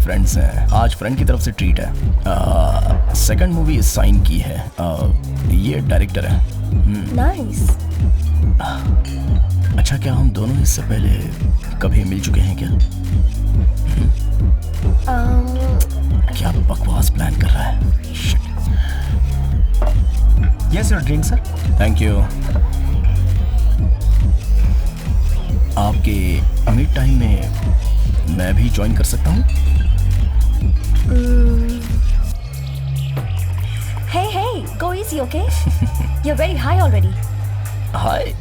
Friends हैं, आज friend की तरफ से ट्रीट है। सेकंड मूवी साइन की है। ये डायरेक्टर है। नाइस। अच्छा, क्या हम दोनों इससे पहले कभी मिल चुके हैं क्या? क्या बकवास प्लान कर रहा है? Yes your drink sir. Thank you. आपके मिड टाइम में मैं भी ज्वाइन कर सकता हूँ? Hey, go easy, okay? You're very high already. High?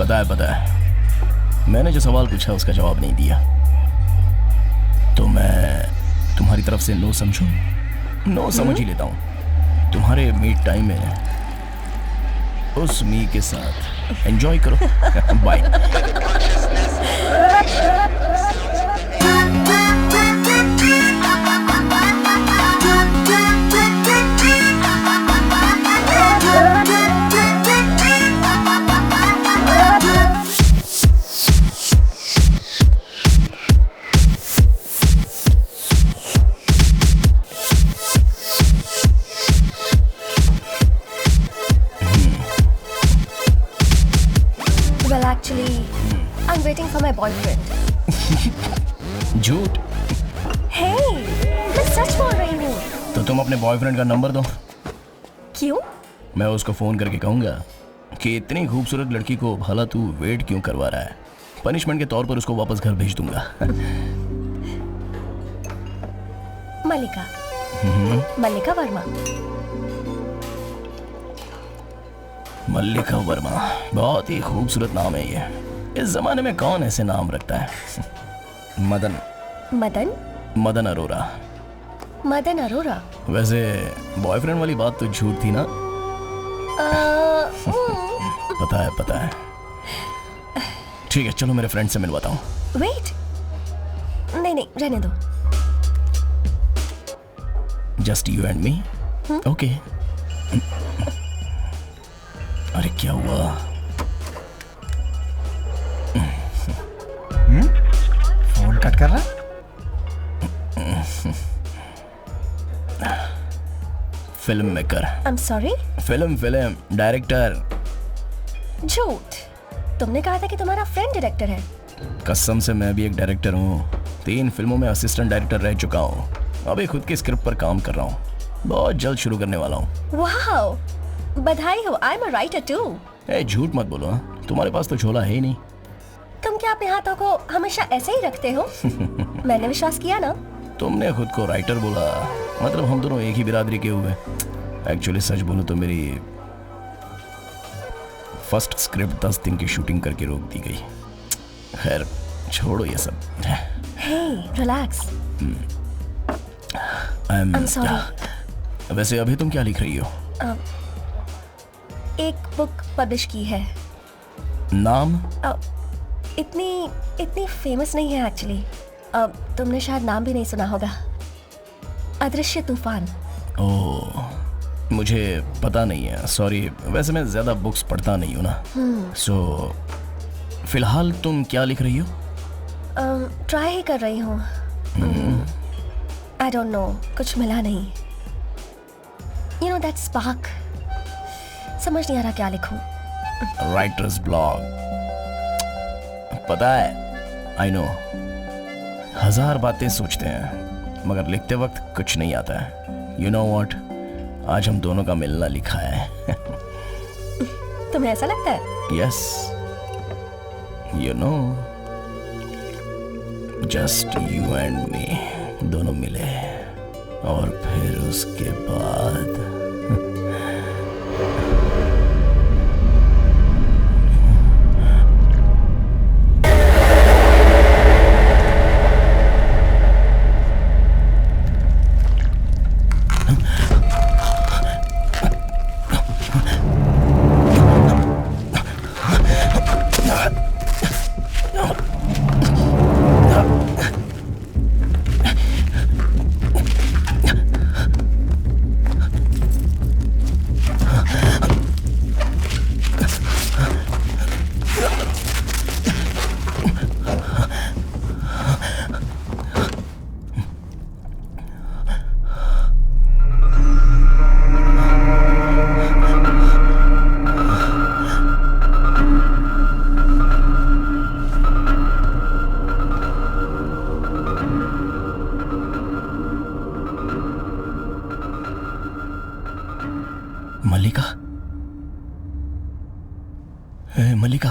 पता है। मैंने जो सवाल पूछा उसका जवाब नहीं दिया, तो मैं तुम्हारी तरफ से नो समझूं? नो समझ ही लेता हूँ। तुम्हारे मीट टाइम में उस मी के साथ एंजॉय करो। Bye. I'm waiting for my boyfriend. झूठ। Hey, मैं सच बोल रही हूँ। तो तुम अपने बॉयफ्रेंड का नंबर दो। क्यों? मैं उसको फोन करके कहूंगा कि इतनी खूबसूरत लड़की को भला तू वेट क्यों करवा रहा है। पनिशमेंट के तौर पर उसको वापस घर भेज दूंगा। मल्लिका। मल्लिका वर्मा। मल्लिका वर्मा, बहुत ही खूबसूरत नाम है ये। इस जमाने में कौन ऐसे नाम रखता है? मदन। मदन? मदन अरोरा। मदन अरोरा? वैसे बॉयफ्रेंड वाली बात तो झूठ थी ना? पता है। ठीक है, चलो मेरे फ्रेंड से मिलवाता हूँ। वेट, नहीं रहने दो। Just you and me? Okay. अरे क्या हुआ? फोन कट कर रहा? Film maker. I am sorry. Film director. झूठ। तुमने कहा था कि तुम्हारा फ्रेंड डायरेक्टर है। कसम से मैं भी एक डायरेक्टर हूँ। 3 फिल्मों में असिस्टेंट डायरेक्टर रह चुका हूँ। अभी खुद की स्क्रिप्ट पर काम कर रहा हूँ। बहुत जल्द शुरू करने वाला हूँ। वाओ, बधाई हो। I am a writer too. ए, झूठ मत बोलो। तुम्हारे पास तो झोला है ही नहीं। तुम क्या अपने हाथों को हमेशा ऐसे ही रखते हो? मैंने विश्वास किया ना। तुमने खुद को राइटर बोला, मतलब हम दोनों एक ही बिरादरी के हुए। एक्चुअली सच बोलूं तो मेरी फर्स्ट स्क्रिप्ट 10 दिन की शूटिंग करके रोक दी गई। खैर छोड़ो ये सब। Hey, relax. I'm sorry. वैसे अभी तुम क्या लिख रही हो? एक बुक पब्लिश की है। नाम? इतनी फेमस नहीं है एक्चुअली। तुमने शायद नाम भी नहीं सुना होगा। अदृश्य तूफान। ओह, मुझे पता नहीं है, सॉरी। वैसे मैं ज्यादा बुक्स पढ़ता नहीं हूँ ना। सो फिलहाल तुम क्या लिख रही हो? ट्राई ही कर रही हूँ। आई डोंट नो, कुछ मिला नहीं। You know that spark. समझ नहीं आ रहा क्या लिखूं। Writers blog. पता है, आई नो, 1000 बातें सोचते हैं मगर लिखते वक्त कुछ नहीं आता है। यू नो व्हाट, आज हम दोनों का मिलना लिखा है। तुम्हें ऐसा लगता है? Yes, you know, just you and me, दोनों मिले और फिर उसके बाद मल्लिका। मल्लिका,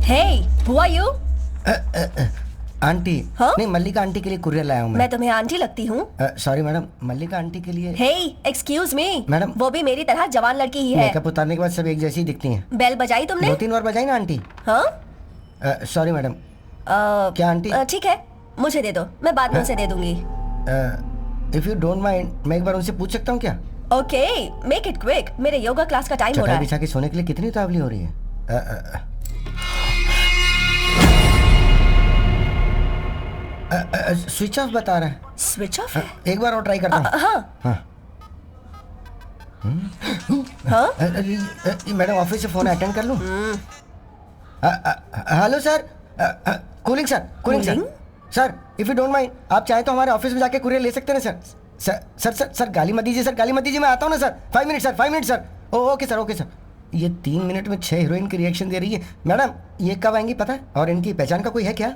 Hey, who are you? Aunty हाँ? नहीं, मल्लिका आंटी के लिए कुरियर लाया हूँ मैं तुम्हें आंटी लगती हूँ? सॉरी मैडम, मल्लिका आंटी के लिए। Hey, excuse me. मैडम। वो भी मेरी तरह जवान लड़की ही है। मेकअप उतारने के बाद सब एक जैसी ही दिखती हैं। बेल बजाई तुमने? 2-3 बार बजाई ना आंटी। हाँ? Sorry madam. क्या आंटी? ठीक है, मुझे दे दो, मैं बाद में उसे दे दूंगी। इफ यू डोंट माइंड, मैं एक बार उनसे पूछ सकता हूँ क्या? ओके, मेक इट क्विक, मेरे योगा क्लास का टाइम हो रहा चटाई है। बिछा के सोने के लिए कितनी उतावली हो रही है? स्विच ऑफ बता रहा है। स्विच ऑफ है? एक बार और ट्राई करता हूँ। हाँ। हाँ। हाँ? मैडम ऑफिस से फोन अटेंड कर लूँ? Hello sir, cooling sir, cooling sir. Sir if you don't mind, आप चाहे तो हमारे ऑफिस में जाके कुरियर ले सकते हैं ना सर। सर गाली मत दीजिए सर, गाली मत दीजिए, मैं आता हूँ ना sir. 5 minute sir, 5 minute sir. Okay sir, okay sir. ये 3 मिनट में 6 हीरोइन की रिएक्शन दे रही है। मैडम ये कब आएंगी पता है? और इनकी पहचान का कोई है क्या?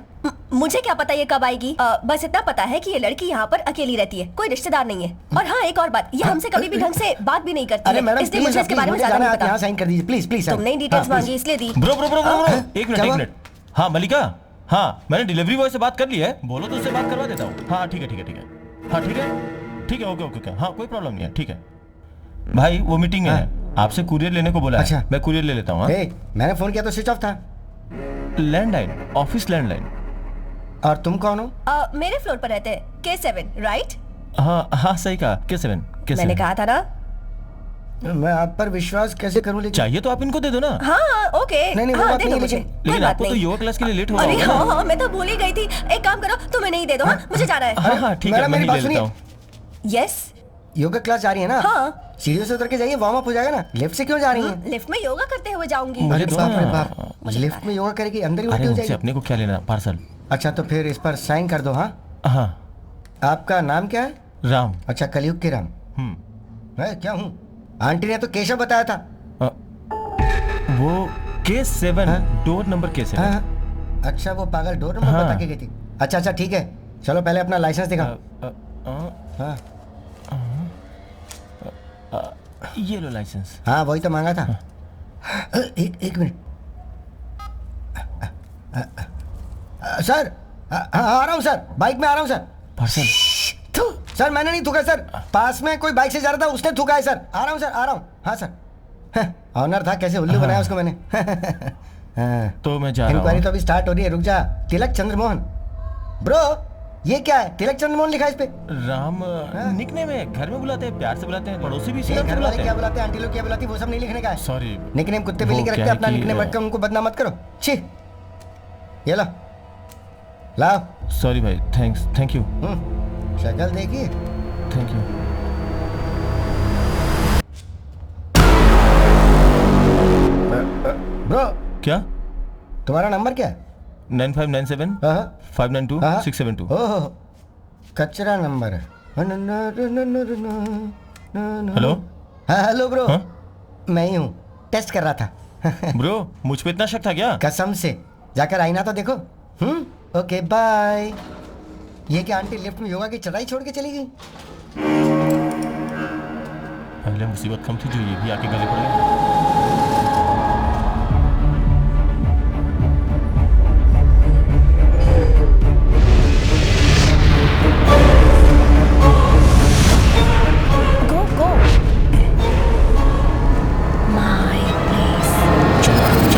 मुझे क्या पता ये कब आएगी? बस इतना पता है कि ये लड़की यहाँ पर अकेली रहती है, कोई रिश्तेदार नहीं है। और हाँ, एक और बात, ये हमसे कभी भी ढंग से बात भी नहीं करती है, मैडम इसलिए मुझे इसके बारे में ज्यादा नहीं पता। यहाँ साइन कर दीजिए प्लीज, प्लीज। तुमने डिटेल्स मांगी इसलिए दी। ब्रो एक मिनट। हाँ मलिका, हाँ मैंने डिलीवरी बॉय से बात कर ली है, बोलो तो उससे बात करवा देता हूँ। हाँ ठीक है। हाँ ठीक है, ओके। हाँ कोई प्रॉब्लम नहीं है, ठीक है भाई। वो मीटिंग में है, आपसे कुरियर लेने को बोला है। अच्छा। मैं कुरियर ले लेता हूँ। मैंने फोन किया तो स्विच ऑफ था। Landline, office landline. और तुम कौन हो? मेरे फ्लोर पर रहते हैं, K7, राइट? हाँ सही कहा, K7। मैंने कहा था ना। मैं आप पर विश्वास कैसे करूं? लेकिन चाहिए तो आप इनको दे दो ना। हाँ ओके। नहीं, वो हाँ, बात दे दो नहीं, मुझे। लेकिन कोई बात आपको तो नहीं। योगा क्लास के लिए लेट हो अरे रहा होगा ना। हाँ, मैं तो भूल ही गई थी। एक काम करो, तुम इन्हें ही दे दो। हाँ, मुझे जाना है। हाँ ठीक है, मैडम, मैं मेरी ही बात ले लेता सुनिए। हूँ। यस। योगा क्लास जा रही है ना? हाँ। सीढ़ियों से उतर के जाइए, वार्म अप हो जाएगा ना। लिफ्ट से क्यों जा रही हैं? लिफ्ट में योगा करते हुए जाऊंगी। मुझे अरे दो बाप रे ना। बाप, लिफ्ट में योगा करेगी, अंदर ही उल्टी अरे हो उनसे जाएगी। अपने को क्या लेना, पार्सल। अच्छा तो फिर इस पर साइन कर दो। हाँ हाँ। आपका नाम क्या है? राम। अच्छा, कलयुग के राम। मैं क्या हूँ? आंटी ने तो केशव बताया था। वो K7, हाँ? Door number K7। हाँ। अच्छा वो पागल डोर नंबर हाँ। बता के गई थी। अच्छा ठीक है, चलो पहले अपना लाइसेंस दिखाओ। हाँ ये लो लाइसेंस। हाँ वही तो मांगा था। एक मिनट सर। आ रहा हूँ सर, बाइक में आ रहा हूँ सर। पार्सल। सर मैंने नहीं थूका सर, पास में कोई बाइक से जा रहा था, उसने थूका है सर। आ रहा हूँ सर, आ रहा हूँ। हाँ सर, ऑनर था, कैसे उल्लू बनाया उसको मैंने। हाँ। तो मैं जा रहा इंक्वायरी हूँ। तो अभी स्टार्ट हो रही है, रुक जा। तिलक चंद्रमोहन। ब्रो ये क्या है? तिलक चंद्रमोहन लिखा है इस पे। राम निकनेम है, घर में बुलाते हैं, प्यार से बुलाते हैं, पड़ोसी भी इसी ये नाम से घर वाले बुलाते क्या हैं। बुलाते हैं, आंटी लोग क्या बुलाती है, वो सब नहीं लिखने का है। सॉरी। निकनेम कुत्ते भी वो लिख के क्या रखते हैं, है अपना कि, निकनेम रख के उनको बदनाम मत करो। छी, ये लो लाओ। सॉरी भाई, थैंक यू। शक्ल देखिए। Thank you. ब्रो क्या? तुम्हारा नंबर क्या है? 9597 हाँ 592 हाँ। 672। ओह कचरा नंबर है। हेलो। हाँ हेलो ब्रो। हाँ? मैं ही हूँ, टेस्ट कर रहा था। ब्रो मुझ पे इतना शक था क्या? कसम से जाकर आईना तो देखो। Okay bye. ये क्या आंटी लिफ्ट में योगा की चढ़ाई छोड़ के चली गई? पहले मुसीबत कम थी जो ये भी आके गले पड़ गए। Go, go. My place. चलो चलो।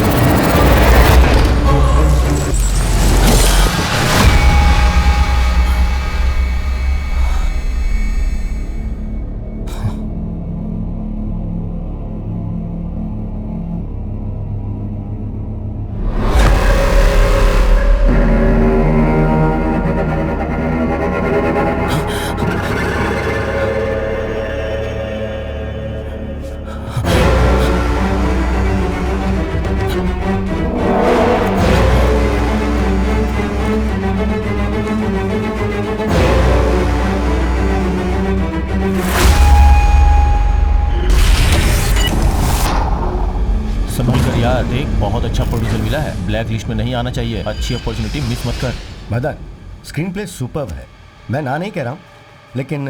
संभल कर यार, देख बहुत अच्छा प्रोड्यूसर मिला है, ब्लैक लिस्ट में नहीं आना चाहिए। अच्छी अपॉर्चुनिटी मिस मत कर। मदन, स्क्रीन प्ले सुपर्ब है, मैं ना नहीं कह रहा हूँ, लेकिन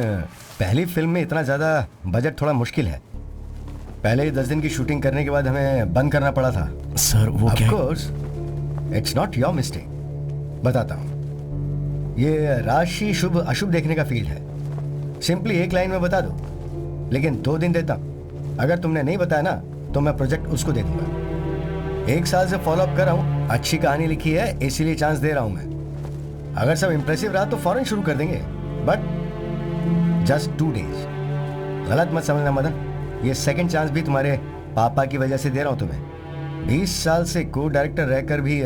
पहली फिल्म में इतना ज़्यादा बजट थोड़ा मुश्किल है। पहले ही 10 दिन की शूटिंग करने के बाद हमें बंद करना पड़ा था। सर वो ऑफ क्या? Course it's not your mistake. बताता हूँ, ये राशि शुभ अशुभ देखने का फील्ड है। सिंपली एक लाइन में बता दो, लेकिन 2 दिन देता हूँ। अगर तुमने नहीं बताया ना तो मैं प्रोजेक्ट उसको दे दूंगा। 1 साल से फॉलो अप कर रहा हूँ, अच्छी कहानी लिखी है इसीलिए चांस दे रहा हूँ मैं। अगर सब इंप्रेसिव रहा तो फौरन शुरू कर देंगे, बट जस्ट 2 डेज। गलत मत समझना मदन, ये सेकंड चांस भी तुम्हारे पापा की वजह से दे रहा हूँ तुम्हें। 20 साल से को डायरेक्टर रहकर भी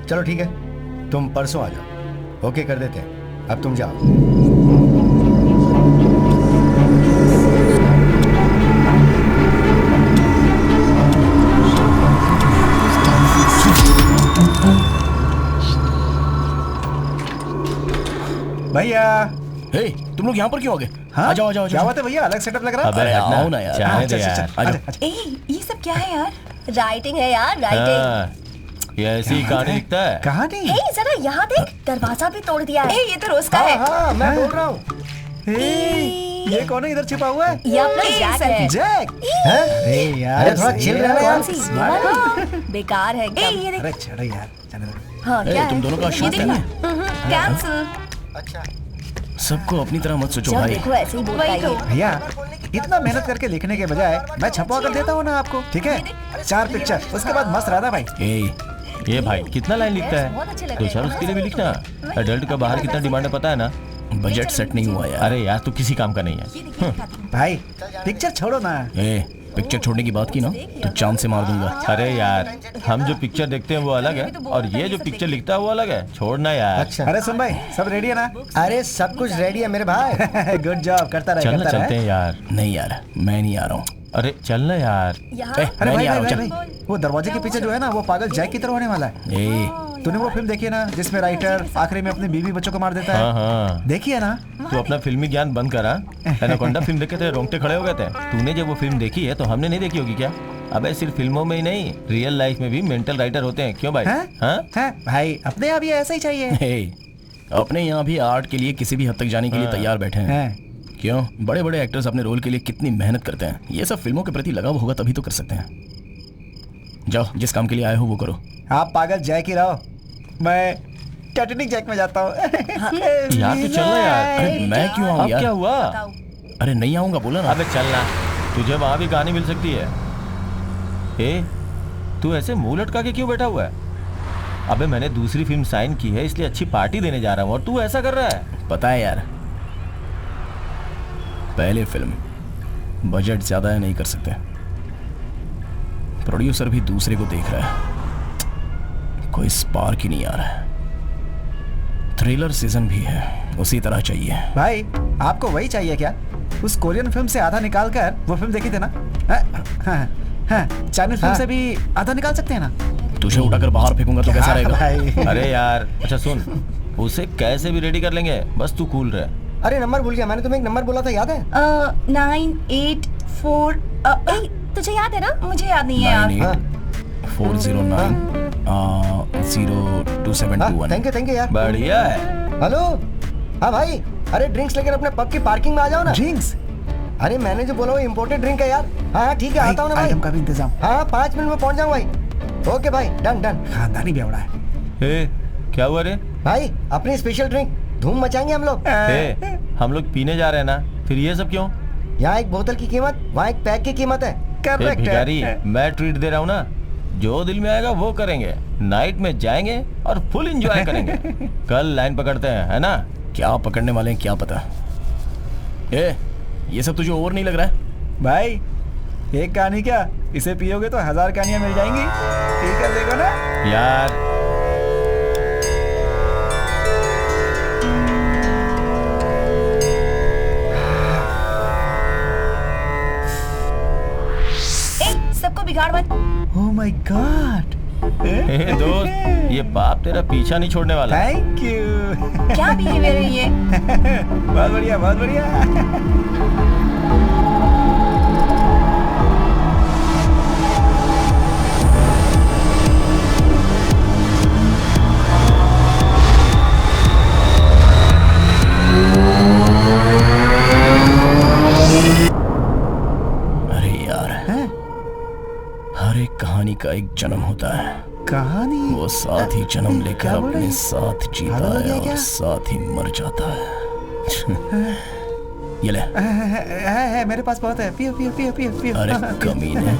चलो ठीक है, तुम परसों आ जाओ, ओके कर देते हैं। अब तुम जाओ। भैया। हे, तुम लोग यहाँ पर क्यों आ गए? हाँ? आ जाओ आ जाओ। क्या बात है भैया, अलग सेटअप लग रहा है। अबे अरे हटना, आओ ना यार। जाने दे अच्छा, यार। अच्छा, आ जाओ। अच्छा, अच्छा। ये सब क्या है यार? राइटिंग है यार, राइटिंग। हाँ, ये ऐसी ही कहानी लिखता है। कहानी? हे जरा यहाँ देख, दरवाजा भी तोड़ दिया है। ये तो रोज का हाँ है। हाँ, मैं बोल रहा हूँ। ये कौन है इधर छिपा हुआ है? ये अपना जैक है। जैक। अरे यार, अरे थोड़ा चिल रहना यार। कौन सी? वाला? बेकार है एकदम। ये देख। अरे चलो यार, चलो। हाँ क्या तुम है? दोनों का शूट नहीं है? कैंसिल। अच्छा, सबको अपनी तरह मत सोचो जब भाई। देखो ऐसे ही बोलता वही तो। है। भैया, इतना मेहनत करके लिखने के बजाय मैं छपवा कर देता हूँ ना आपको, ठीक है? 4 पिक्चर, उसके बाद मस्त रहता भाई। ये भाई कितना लाइन लिखता बहुत अच्छे है? लगते 2 चार हैं। उसके लिए भी लिखना। एडल्ट का बाहर कितना डिमांड है पता है ना? बजट सेट नहीं हुआ यार। अरे यार तू किसी काम का नहीं है। भाई पिक्चर छोड़ो ना। पिक्चर छोड़ने की बात की ना तो चांद से मार दूंगा। अरे यार, हम जो पिक्चर देखते हैं वो अलग है और ये जो पिक्चर लिखता है वो अलग है। छोड़ना यार। अच्छा। अरे सुन भाई, सब रेडी है ना? अरे सब कुछ रेडी है मेरे भाई। गुड जॉब, करता रहे, चलना करता चलते रहे। हैं यार। नहीं यार, मैं नहीं आ रहा हूँ। अरे चलना यार। यहाँ अरे मैं भाई नहीं आ भाई रहा भाई, हूँ। भाई, वो दरवाजे के पीछे जो है ना, वो पागल जैक की तरह होने वाला है। चल। तूने वो फिल्म देखी है ना, जिसमें राइटर आखिरी में अपनी बीवी बच्चों को मार देता हाँ है? हाँ, देखी है ना? तू अपना फिल्मी ज्ञान बंद करा। एनाकोंडा फिल्म देख के तेरे रोंगटे खड़े हो गए थे। तूने जब वो फिल्म देखी है तो हमने नहीं देखी होगी क्या? अबे सिर्फ फिल्मों में ही नहीं, रियल लाइफ में भी मेंटल राइटर होते हैं। क्यों भाई? हैं? हाँ? हैं? भाई अपने आप ये ऐसा ही चाहिए। अपने यहाँ भी आर्ट के लिए किसी भी हद तक जाने के लिए तैयार बैठे हैं। हैं? क्यों? बड़े बड़े एक्टर्स अपने रोल के लिए कितनी मेहनत करते हैं। ये सब फिल्मों के प्रति लगाव होगा तभी तो कर सकते हैं। जाओ, जिस काम के लिए आए हो वो करो। आप पागल जैक ही रहो, मैं टाइटैनिक जैक में जाता हूँ। यार तू चलना यार। अरे मैं क्यों आऊँ अब क्या यार? हुआ? अरे नहीं आऊँगा, बोला ना। अबे चलना, तुझे वहां भी कहानी मिल सकती है। तू ऐसे मुंह लटका के क्यों बैठा हुआ है? अबे मैंने दूसरी फिल्म साइन की है इसलिए अच्छी पार्टी देने जा रहा हूँ और तू ऐसा कर रहा है। पता है यार, पहले फिल्म बजट ज्यादा है, नहीं कर सकते। प्रोड्यूसर भी दूसरे को देख रहा है, कोई स्पार्क ही नहीं आ रहा है। थ्रिलर सीजन भी है, उसी तरह चाहिए। भाई आपको वही चाहिए क्या? उस कोरियन फिल्म से आधा निकाल कर वो फिल्म देखी थे ना? चाइनीज फिल्म से भी आधा निकाल सकते हैं ना? तुझे उठाकर बाहर फेंकूंगा तो कैसा रहेगा? भाई अरे यार अच्छा सुन, उसे कैसे भी रेडी कर लेंगे, बस तू कूल रहे। अरे नंबर भूल गया, मैंने तुम्हें एक नंबर बोला था, याद है? 984। तुझे याद है ना? मुझे याद नहीं है यार। 98, हाँ 409 थैंक यू यार। बढ़िया है। हेलो, हाँ भाई, अरे ड्रिंक्स लेकर अपने पब की पार्किंग में आ जाओ ना। ड्रिंक्स? अरे मैंने जो बोला वो इम्पोर्टेड ड्रिंक है यार। हाँ ठीक है, आता हूँ ना भाई। आइटम का भी इंतजाम। हाँ 5 मिनट में पहुंच जाऊँ भाई। ओके भाई, डन डन। खानदानी बेवड़ा है। ए, क्या हुआ रे? भाई अपनी स्पेशल ड्रिंक, धूम मचाएंगे हम लोग। ए, हम लोग पीने जा रहे हैं ना, फिर ये सब क्यों? यहाँ एक बोतल की कीमत, वहाँ एक पैक की कीमत है। ए, करेक्ट भिखारी, है। मैं ट्रीट दे रहा हूँ ना, जो दिल में आएगा वो करेंगे। नाइट में जाएंगे और फुल एंजॉय करेंगे। कल लाइन पकड़ते हैं, है ना? क्या पकड़ने वाले हैं क्या पता। ए, ये सब तुझे ओवर नहीं लग रहा है? भाई एक कहानी क्या, इसे पियोगे तो 1000 कहानियां मिल जाएंगी। ठीक है, देखो ना यार ए, सबको बिगाड़ मत। Oh my God. ए, दोस्त, ये बाप तेरा पीछा नहीं छोड़ने वाला। Thank you. क्या बिहेवियर है ये? बहुत बढ़िया, बहुत बढ़िया। अरे यार, हर एक कहानी का एक जन्म होता है। कहानी? वो साथ ही जन्म लेकर क्या बोल रहे अपने हैं? साथ जीता पागल हो है गया और क्या? साथ ही मर जाता है। ये ले। है मेरे पास बहुत है। पियो पियो पियो पियो पियो। अरे कमीने।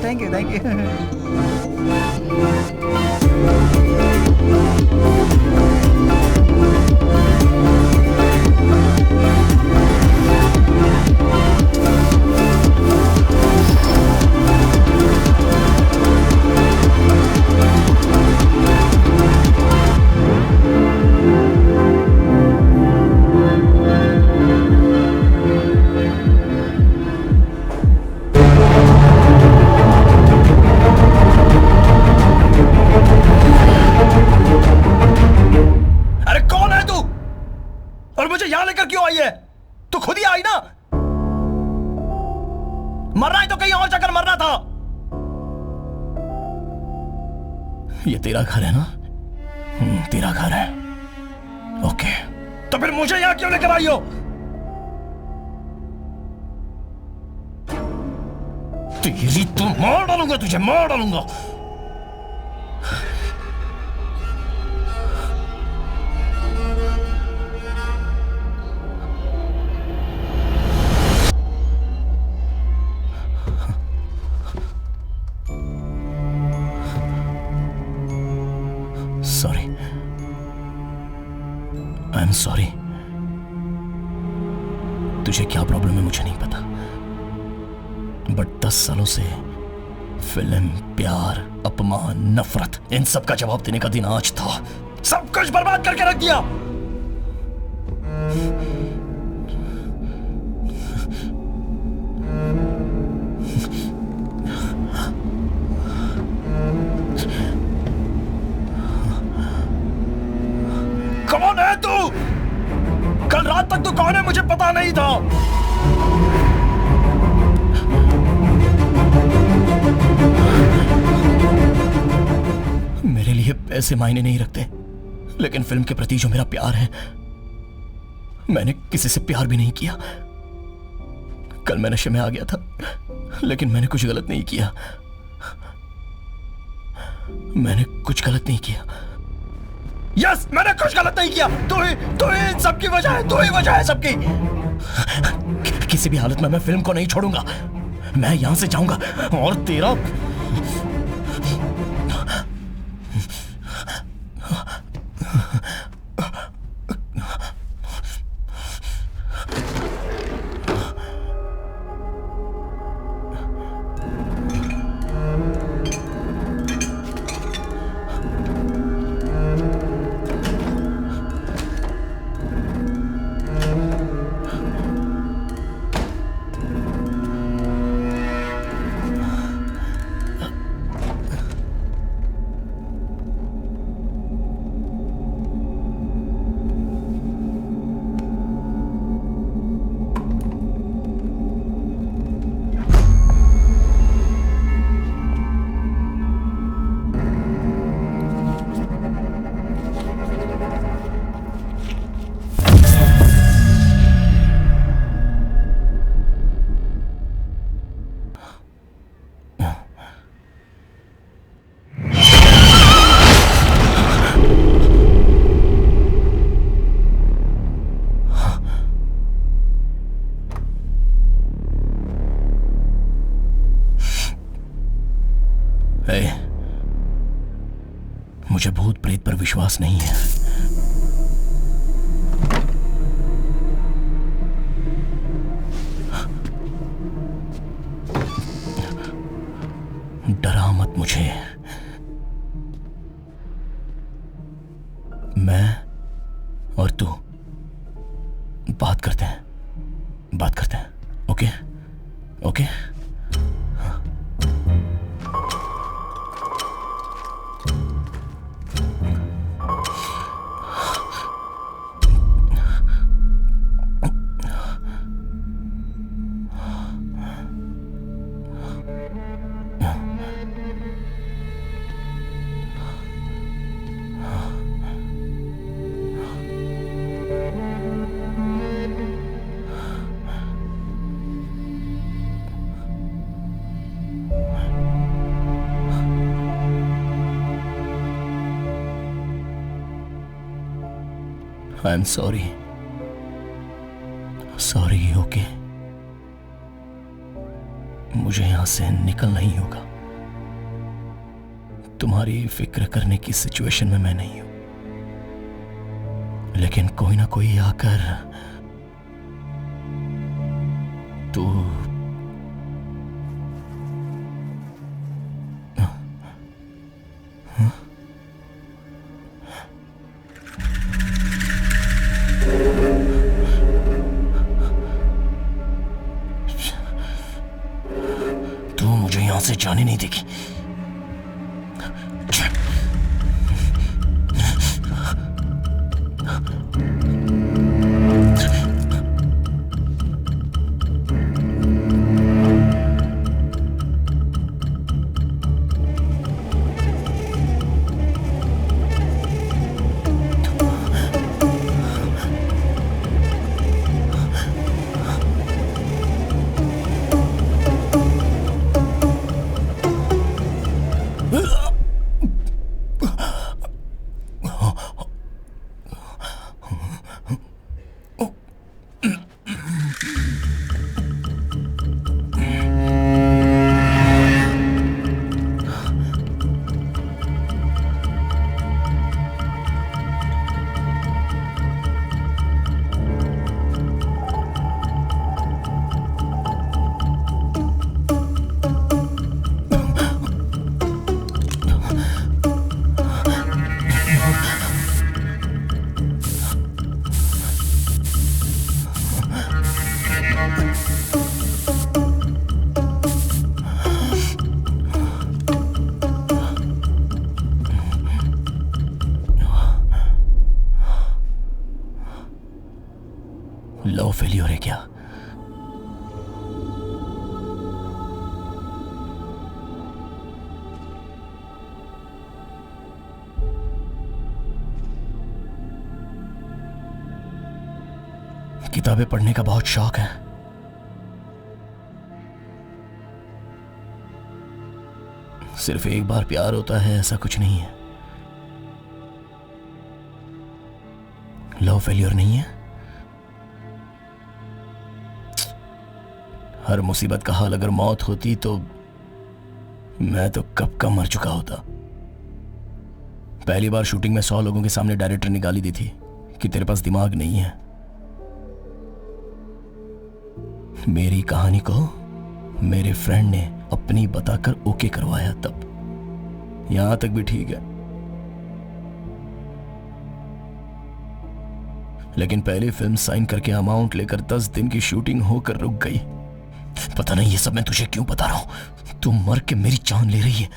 Thank you, thank you. अरे कौन है तू? और मुझे यहां लेकर क्यों आई है? तू खुद ही आई ना। मरना है तो कहीं और जाकर मरना था। ये तेरा घर है ना? तेरा घर है। ओके, तो फिर मुझे यहां क्यों लेकर आई हो? तेरी तो मार डालूंगा, तुझे मार डालूंगा। Sorry, I am sorry. तुझे क्या प्रॉब्लम है मुझे नहीं पता, बट 10 सालों से फिल्म, प्यार, अपमान, नफरत, इन सब का जवाब देने का दिन आज था। सब कुछ बर्बाद करके रख दिया। कौन है तू? कल रात तक तू कौन है मुझे पता नहीं था। मेरे लिए पैसे मायने नहीं रखते, लेकिन फिल्म के प्रति जो मेरा प्यार है, मैंने किसी से प्यार भी नहीं किया। कल मैं नशे में आ गया था, लेकिन मैंने कुछ गलत नहीं किया। मैंने कुछ गलत नहीं किया। यस, मैंने कुछ गलत नहीं किया। तू ही इन सबकी वजह है। तू ही वजह है सबकी। किसी भी हालत में मैं फिल्म को नहीं छोड़ूंगा। मैं यहां से जाऊंगा और तेरा मुझे भूत प्रेत पर विश्वास नहीं है। डरा मत मुझे। मैं और तू बात करते हैं, okay okay. I am sorry, okay. मुझे यहां से निकलना ही होगा। तुम्हारी फिक्र करने की सिचुएशन में मैं नहीं हूं, लेकिन कोई ना कोई आकर तू मुझे यहां से जाने नहीं देगी। लव फेलियर है क्या? किताबें पढ़ने का बहुत शौक है। सिर्फ एक बार प्यार होता है ऐसा कुछ नहीं है। लव फेलियर नहीं है। हर मुसीबत का हाल अगर मौत होती तो मैं तो कब का मर चुका होता। पहली बार शूटिंग में 100 लोगों के सामने डायरेक्टर ने गाली दी थी कि तेरे पास दिमाग नहीं है। मेरी कहानी को मेरे फ्रेंड ने अपनी बताकर ओके करवाया, तब यहां तक भी ठीक है। लेकिन पहली फिल्म साइन करके अमाउंट लेकर 10 दिन की शूटिंग होकर रुक गई। पता नहीं ये सब मैं तुझे क्यों बता रहा हूं। तू मर के मेरी जान ले रही है।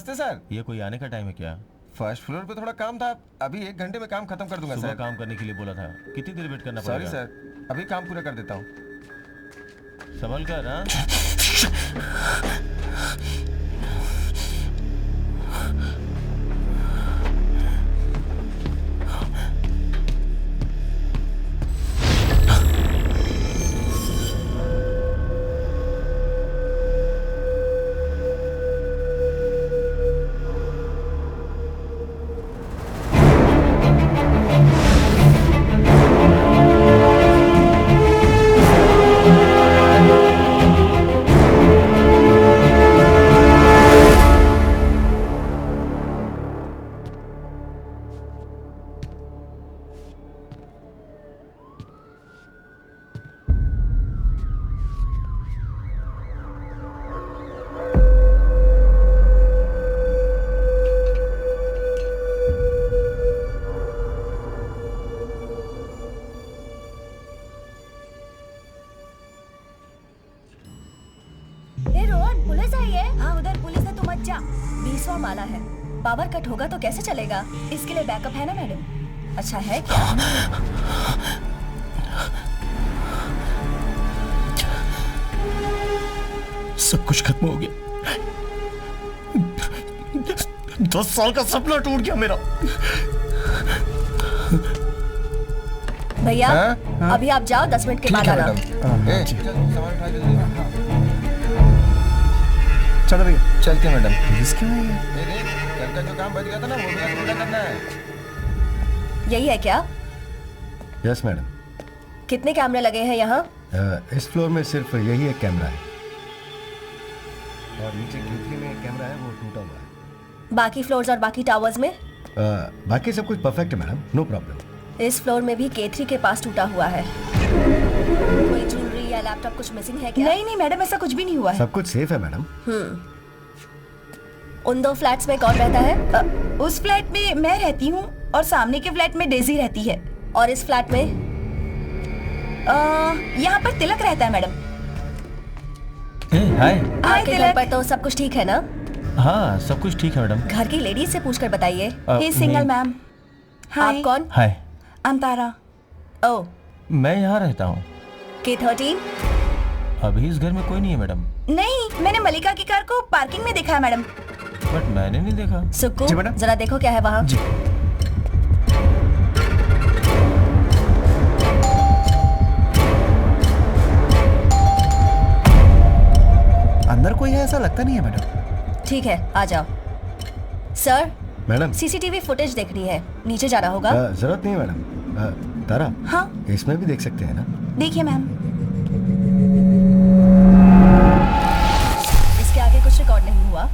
नमस्ते सर। ये कोई आने का टाइम है क्या? फर्स्ट फ्लोर पे थोड़ा काम था, अभी 1 घंटे में काम खत्म कर दूंगा सुबह सर। काम करने के लिए बोला था, कितनी देर वेट करना सॉरी पड़ेगा? सर, अभी काम पूरा कर देता हूँ। संभल कर। हाँ ए रोहन, पुलिस आई है। हाँ उधर पुलिस है, तू मत जा। 20वां माला है, पावर कट होगा तो कैसे चलेगा? इसके लिए बैकअप है ना मैडम? अच्छा है क्या? सब कुछ खत्म हो गया। 10 साल का सपना टूट गया मेरा। भैया हाँ? अभी आप जाओ, 10 मिनट के बाद आना। ए, सामान उठा जल्दी। चलो भैया। चलते हैं मैडम। पुलिस क्यों आई है? कल का जो काम बच गया था ना, वो भी आज पूरा करना है। यही है क्या? Yes madam. कितने कैमरे लगे हैं यहाँ? इस फ्लोर में सिर्फ यही एक कैमरा है और नीचे K3 में एक कैमरा है, वो टूटा हुआ है। बाकी फ्लोर्स और बाकी टावर्स में? बाकी सब कुछ परफेक्ट है मैडम, नो प्रॉब्लम। इस फ्लोर में भी K3 के पास टूटा हुआ है। कोई ज्वेलरी या लैपटॉप कुछ मिसिंग है क्या? नहीं नहीं मैडम, ऐसा कुछ भी नहीं हुआ है। सब कुछ सेफ है मैडम। उन 2 फ्लैट्स में कौन रहता है? उस फ्लैट में मैं रहती हूँ और सामने के फ्लैट में डेजी रहती है। और इस फ्लैट में? यहाँ पर तिलक रहता है मैडम। हाय। हाय आपके घर तिलक। पर तो सब कुछ ठीक है ना? हाँ सब कुछ ठीक है मैडम। घर की लेडीज से पूछकर बताइए। ही सिंगल मैम। हाय। आप कौन? हाय, आई एम तारा। ओह, मैं यहाँ रहता हूँ। K13? अभी इस घर में कोई नहीं है मैडम। नहीं, मैंने मलिका की कार को पार्किंग में देखा है मैडम। बट मैंने नहीं देखा। सुक्कू, जी मैडम। जरा देखो क्या है वहाँ। जी। अंदर कोई है ऐसा लगता नहीं है मैडम। ठीक है, आ जाओ। सर, मैडम सीसीटीवी फुटेज देखनी है, नीचे जाना होगा। जरूरत नहीं है मैडम। तारा, हाँ इसमें भी देख सकते हैं ना? देखिए मैम। इसके आगे कुछ रिकॉर्ड नहीं हुआ।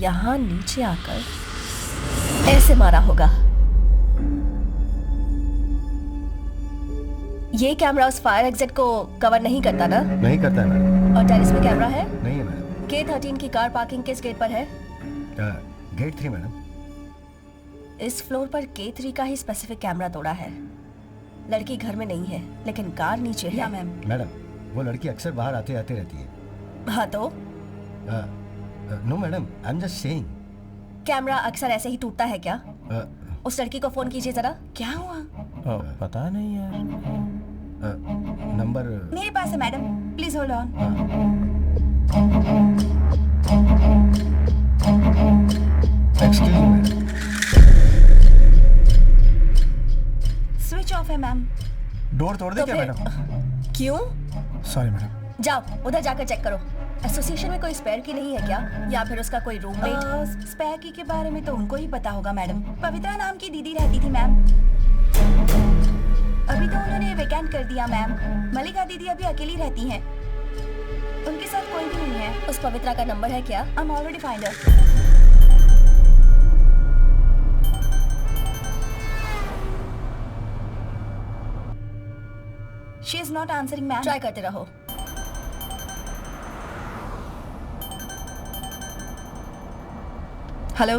यहाँ नीचे आकर ऐसे मारा होगा। ये कैमरा उस फायर एग्जिट को कवर नहीं करता ना? नहीं करता है मैडम। और टेरेस में कैमरा है? नहीं है मैडम। K13 की कार पार्किंग किस गेट पर है? Gate 3 madam. इस फ्लोर पर K3 का ही स्पेसिफिक कैमरा तोड़ा है। लड़की घर में नहीं है, लेकिन कार नीचे है। या मैम। मैडम, वो लड़की अक्सर बाहर आते आते रहती है। हाँ तो no madam, I am just saying. Camera अक्सर ऐसे ही टूटता है क्या? उस लड़की को फोन कीजिए जरा। क्या हुआ? पता नहीं यार। नंबर मेरे पास है madam, please hold on. Excuse me madam. Switch off है मैम। डोर तोड़ दे तो क्या फिर- मैडम? क्यों? Sorry madam. जाओ उधर जाकर चेक करो। एसोसिएशन में कोई स्पेयर की नहीं है क्या, या फिर उसका कोई रूममेट? स्पेयर की के बारे में तो उनको ही पता होगा मैडम। पवित्रा नाम की दीदी रहती थी मैम, अभी तो उन्होंने वेकेंट कर दिया मैम। मलिका दीदी अभी अकेली रहती हैं, उनके साथ कोई भी नहीं है। उस पवित्रा का नंबर है क्या? I am already find her. She is not answering ma'am. Try करते रहो। हेलो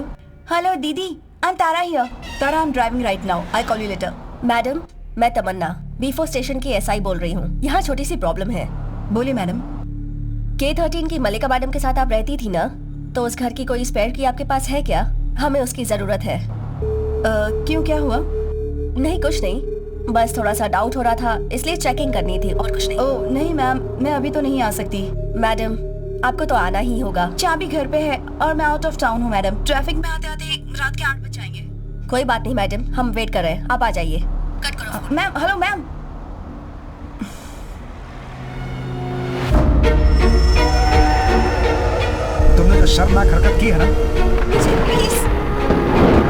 हेलो दीदी, I am Tara here. Tara, I am driving right now, I call you later. Madam, मैं तमन्ना B4 स्टेशन की SI बोल रही हूँ। यहाँ छोटी सी प्रॉब्लम है। बोलिए मैडम। K13 की मलिका मैडम के साथ आप रहती थी ना, तो उस घर की कोई स्पेयर की आपके पास है क्या? हमें उसकी जरूरत है। क्यों, क्या हुआ? नहीं कुछ नहीं, बस थोड़ा सा डाउट हो रहा था, इसलिए चेकिंग करनी थी और कुछ नहीं। ओह नहीं मैम, मैं अभी तो नहीं आ सकती। मैडम आपको तो आना ही होगा। चाबी घर पे है और मैं आउट ऑफ टाउन हूँ मैडम। ट्रैफिक में आते आते रात के 8 बज जाएंगे। कोई बात नहीं मैडम, हम वेट कर रहे हैं, आप आ जाइए। कट करो। Ma'am, hello ma'am. तुमने जो शर्मनाक हरकत की है ना, प्लीज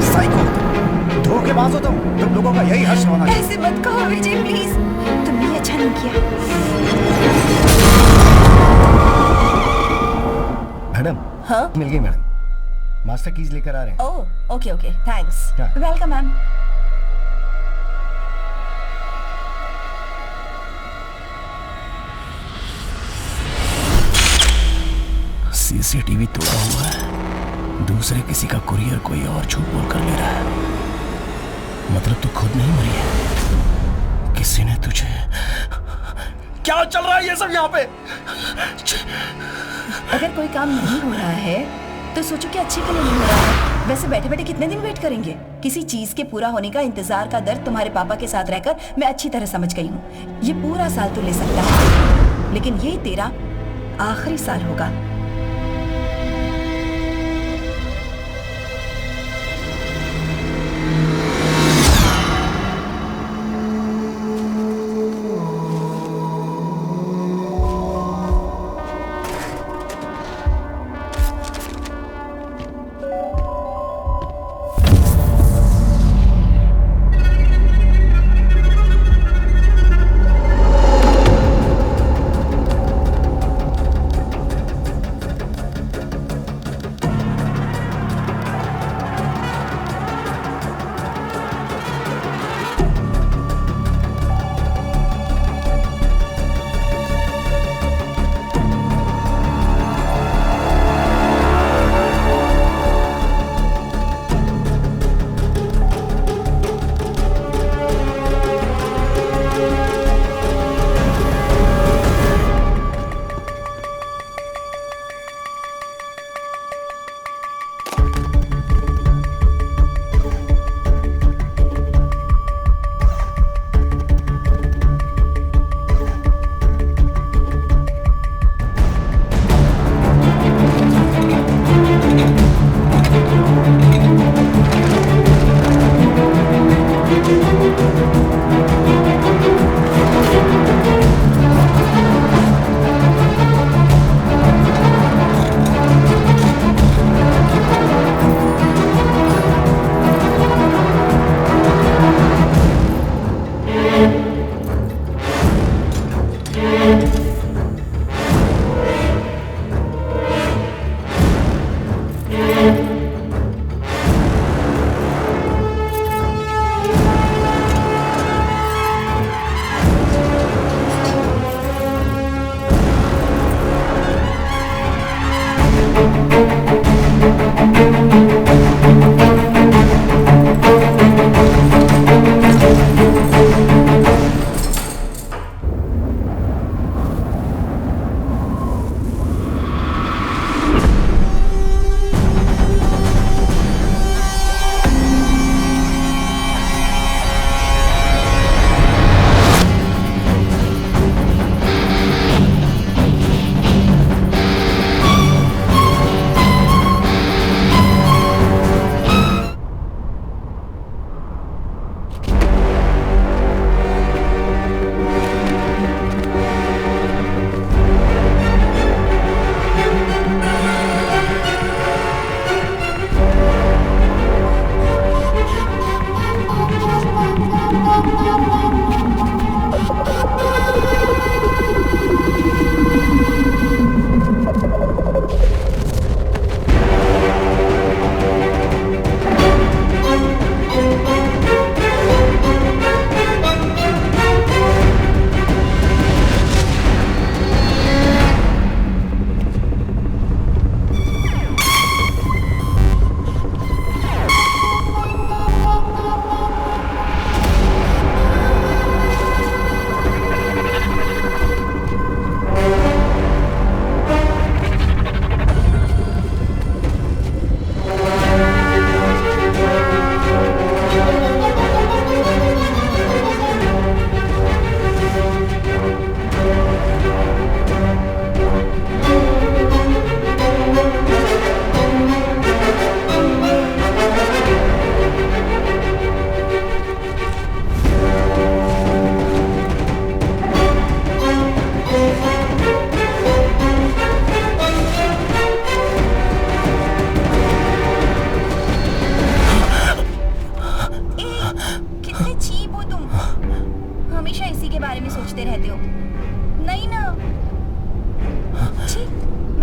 साइको हो तुम, धोखेबाज हो तुम लोगों का यही हर्ष होना चाहिए। ऐसे मत कहो विजय, प्लीज। तुमने ये अच्छा नहीं किया। मैडम हाँ मिल गई मैडम, मास्टर कीज लेकर आ रहे हैं। Oh okay okay, thanks. Welcome ma'am. CCTV तोड़ा हुआ है, दूसरे किसी का कुरियर कोई और झूठ बोल कर ले रहा है। मतलब तू खुद नहीं मरी है, किसी ने तुझे। क्या चल रहा है ये सब यहाँ पे? अगर कोई काम नहीं हो रहा है तो सोचो कि अच्छे के लिए नहीं हो रहा है। वैसे बैठे बैठे कितने दिन वेट करेंगे? किसी चीज के पूरा होने का इंतजार का दर्द तुम्हारे पापा के साथ रहकर मैं अच्छी तरह समझ गई हूँ। ये पूरा साल तो ले सकता है, लेकिन ये तेरा आखिरी साल होगा।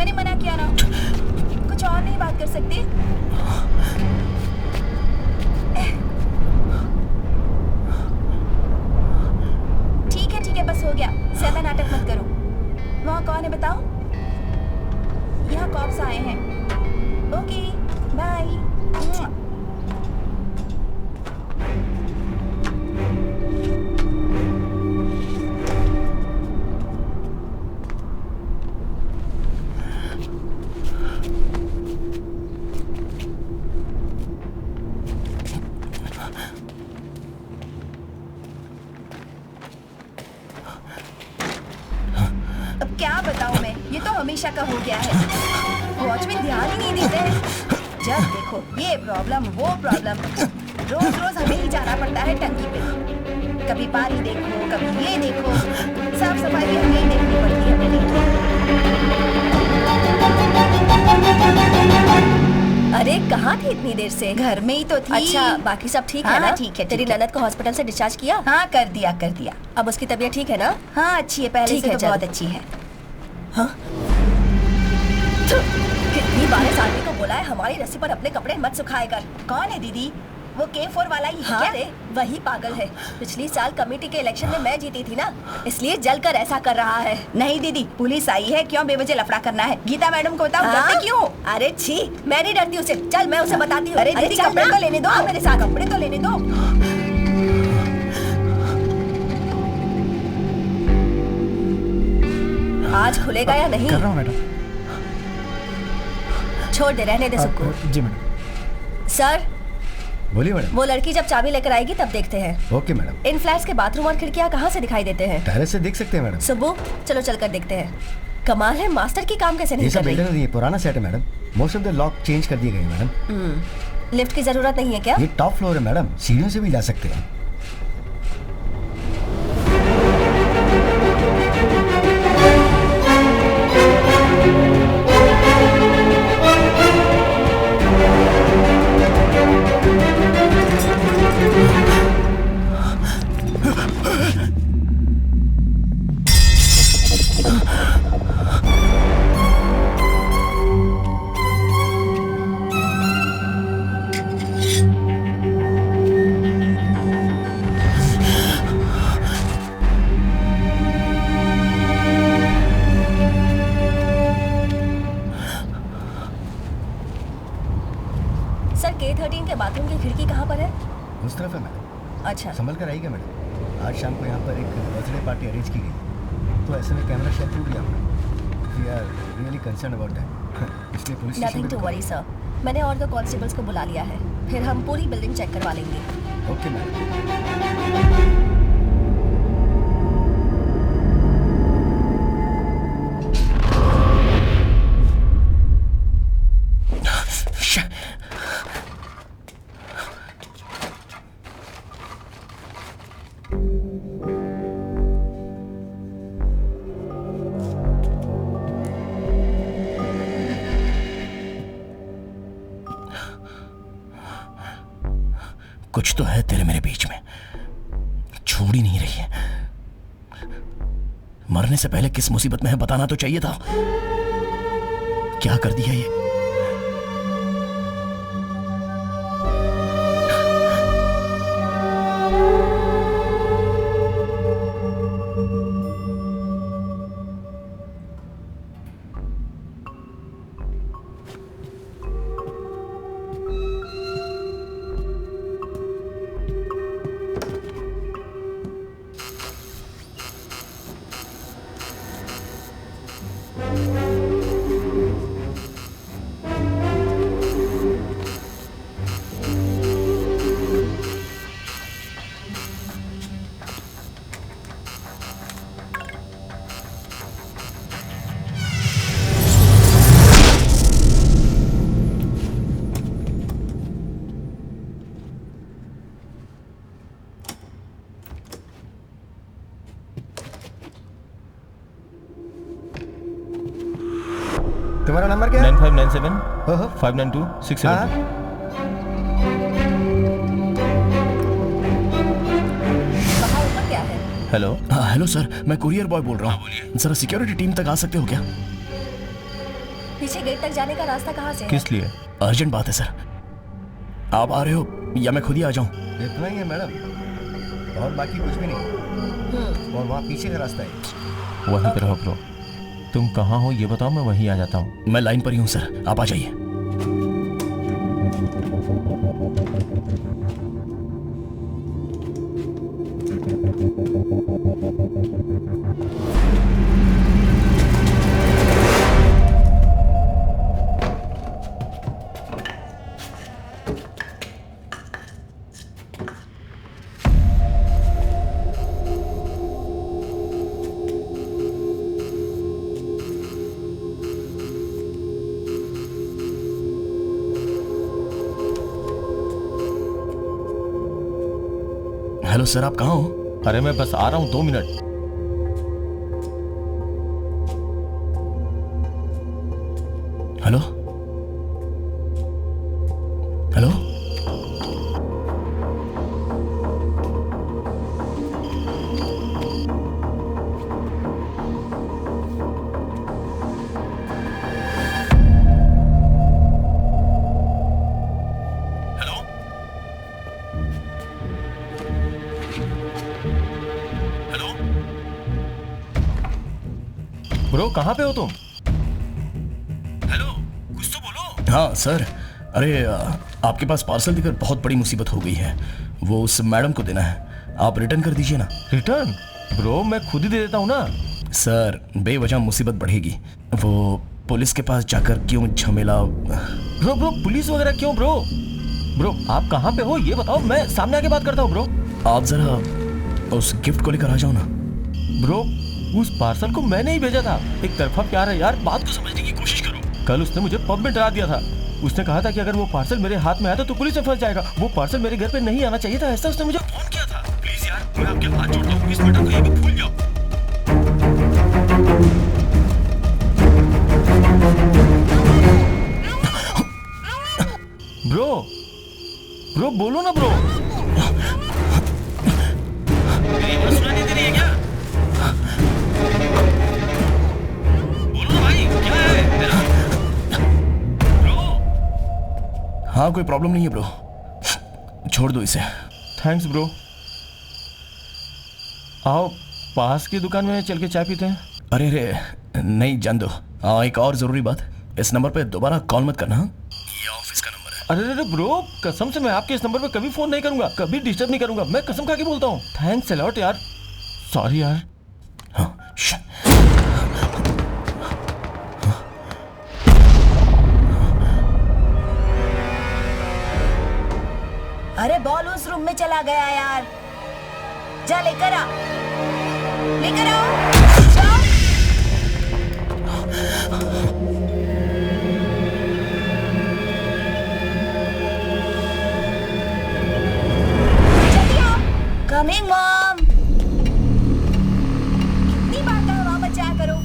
मैंने मना किया ना। कुछ और नहीं बात कर सकते? ठीक है, बस हो गया। ज्यादा नाटक मत करो। वहाँ कौन है बताओ? यहाँ कॉप्स आए हैं। Okay, bye. अब क्या बताऊं मैं, ये तो हमेशा का हो गया है। वॉचमैन ध्यान ही नहीं देते हैं। जब देखो ये प्रॉब्लम वो प्रॉब्लम, रोज रोज हमें ही जाना पड़ता है टंकी पे। कभी पानी देखो, कभी ये देखो, साफ सफाई भी हमें ही देखनी पड़ती है मेरी। अरे कहाँ थी इतनी देर से? घर में ही तो थी। अच्छा, बाकी सब ठीक है हाँ, ना? ठीक है। तेरी ननद को हॉस्पिटल से डिस्चार्ज किया? हाँ, कर दिया। अब उसकी तबीयत ठीक है ना? हाँ, अच्छी है, पहले ठीक से है, तो चल। बहुत अच्छी है। कितनी बार इस आदमी को बोला है हमारी रस्सी पर अपने कपड़े मत सुखाए कर। कौन है दीदी? वो K4 वाला ही है हाँ क्या? रे, वही पागल है। पिछली साल कमेटी के इलेक्शन में मैं जीती थी ना, इसलिए जलकर ऐसा कर रहा है। नहीं दीदी, पुलिस आई है, क्यों बेवजह लफड़ा करना है? गीता मैडम को बताओ, हाँ? डरते क्यों? अरे छी, मैं नहीं डरती उसे। चल मैं उसे बताती हूँ। अरे दीदी, चल कपड़े ना। तो लेने दो। हाँ, मेरे साथ कपड़े तो लेने दो। आज खुलेगा या नहीं? कर रहा हूँ मैडम। छोड़ दे, रहने दे सबको। जी मैडम। सर, बोलिए मैडम। वो लड़की जब चाबी लेकर आएगी तब देखते हैं। Okay madam. इन फ्लैट्स के बाथरूम और खिड़कियाँ कहाँ से दिखाई देते हैं? टेरेस से देख सकते हैं मैडम। सुब्बू, चलो चलकर देखते हैं। कमाल है, मास्टर की काम कैसे ये नहीं सब कर रही? बिल्डिंग नहीं है, पुराना सेट है madam. Most of the lock change कर दिए गए हैं मैडम। लिफ्ट की जरूरत नहीं है क्या? ये टॉप फ्लोर है मैडम, सीढ़ियों से भी जा सकते हैं। सर, K13 के बाथरूम की खिड़की कहाँ पर है? उस तरफ है मैडम। अच्छा, संभल कर आइएगा मैडम। आज शाम को यहाँ पर एक बर्थडे पार्टी अरेंज की गई, तो ऐसे में कैमरा शेयर टूट गया madam. We are really concern about that. इसलिए police station nothing to worry sir. मैंने और 2 कांस्टेबल्स को बुला लिया है, फिर हम पूरी बिल्डिंग चेक करवा लेंगे। Okay madam. कुछ तो है तेरे मेरे बीच में, छोड़ ही नहीं रही है। मरने से पहले किस मुसीबत में है बताना तो चाहिए था। क्या कर दिया ये? तुम्हारा नंबर क्या है? 9597 ओहो। 592 हाँ 672। वहाँ ऊपर क्या है? हेलो, हेलो सर, मैं कुरियर बॉय बोल रहा हूँ। जरा सिक्योरिटी टीम तक आ सकते हो क्या? पीछे गेट तक जाने का रास्ता कहाँ से है? किस लिए? अर्जेंट बात है सर। आप आ रहे हो या मैं खुद ही आ जाऊं? इतना ही है मैडम, और बाकी कुछ भी नहीं। और वहाँ पीछे का रास्ता है। वहीं पे रहो ब्रो। तुम कहाँ हो ये बताओ, मैं वहीं आ जाता हूँ। मैं लाइन पर ही हूं सर, आप आ जाइए। हेलो सर, आप कहाँ हो? अरे मैं बस आ रहा हूँ, 2 मिनट। हेलो हेलो ब्रो कहाँ पे हो तुम? हाँ सर, अरे आपके पास पार्सल देकर बहुत बड़ी मुसीबत हो गई है। वो उस मैडम को देना है, आप रिटर्न कर दीजिए ना। रिटर्न? ब्रो मैं खुद ही दे देता हूँ ना। सर बेवजह मुसीबत बढ़ेगी। वो पुलिस के पास जाकर क्यों झमेला? ब्रो ब्रो पुलिस वगैरह क्यों ब्रो? ब्रो आप कहाँ पे हो ये बताओ, मैं सामने आके बात करता हूँ ब्रो। आप जरा उस गिफ्ट को लेकर आ जाओ ना। ब्रो उस पार्सल को मैंने ही भेजा था। एक तरफा प्यार है यार, बात को समझने की कोशिश करो। कल उसने मुझे पब में डरा दिया था। उसने कहा था कि अगर वो पार्सल मेरे हाथ में आया तो पुलिस में फंस जाएगा। वो पार्सल मेरे घर पे नहीं आना चाहिए था, ऐसा उसने मुझे फोन किया था। प्लीज यार, मैं आपके हाथ जोड़ता हूँ, इस मैटर को यहीं पे भूल जाओ। ब्रो ब्रो बोलो ना ब्रो। मेरी आवाज सुनाई दे रही है क्या? बोलो ना भाई, क्या है मेरा? ब्रो हाँ कोई प्रॉब्लम नहीं है ब्रो, छोड़ दो इसे। Thanks bro. आओ पास की दुकान में चल के चाय पीते हैं। अरे अरे नहीं, जान दो। हाँ एक और जरूरी बात, इस नंबर पे दोबारा कॉल मत करना। ये ऑफिस का नंबर है। अरे अरे ब्रो कसम से मैं आपके इस नंबर पे कभी फोन नहीं करूंगा, कभी डिस्टर्ब नहीं करूंगा। मैं कसम खा के बोलता हूँ। थैंक्स अलॉट यार। सॉरी यार। हाँ अरे बॉल उस रूम में चला गया यार, जा लेकर आ, लेकर आओ, जाओ। जल्दी आओ। Coming mom. कितनी बार कहा वहां मत जाया करो।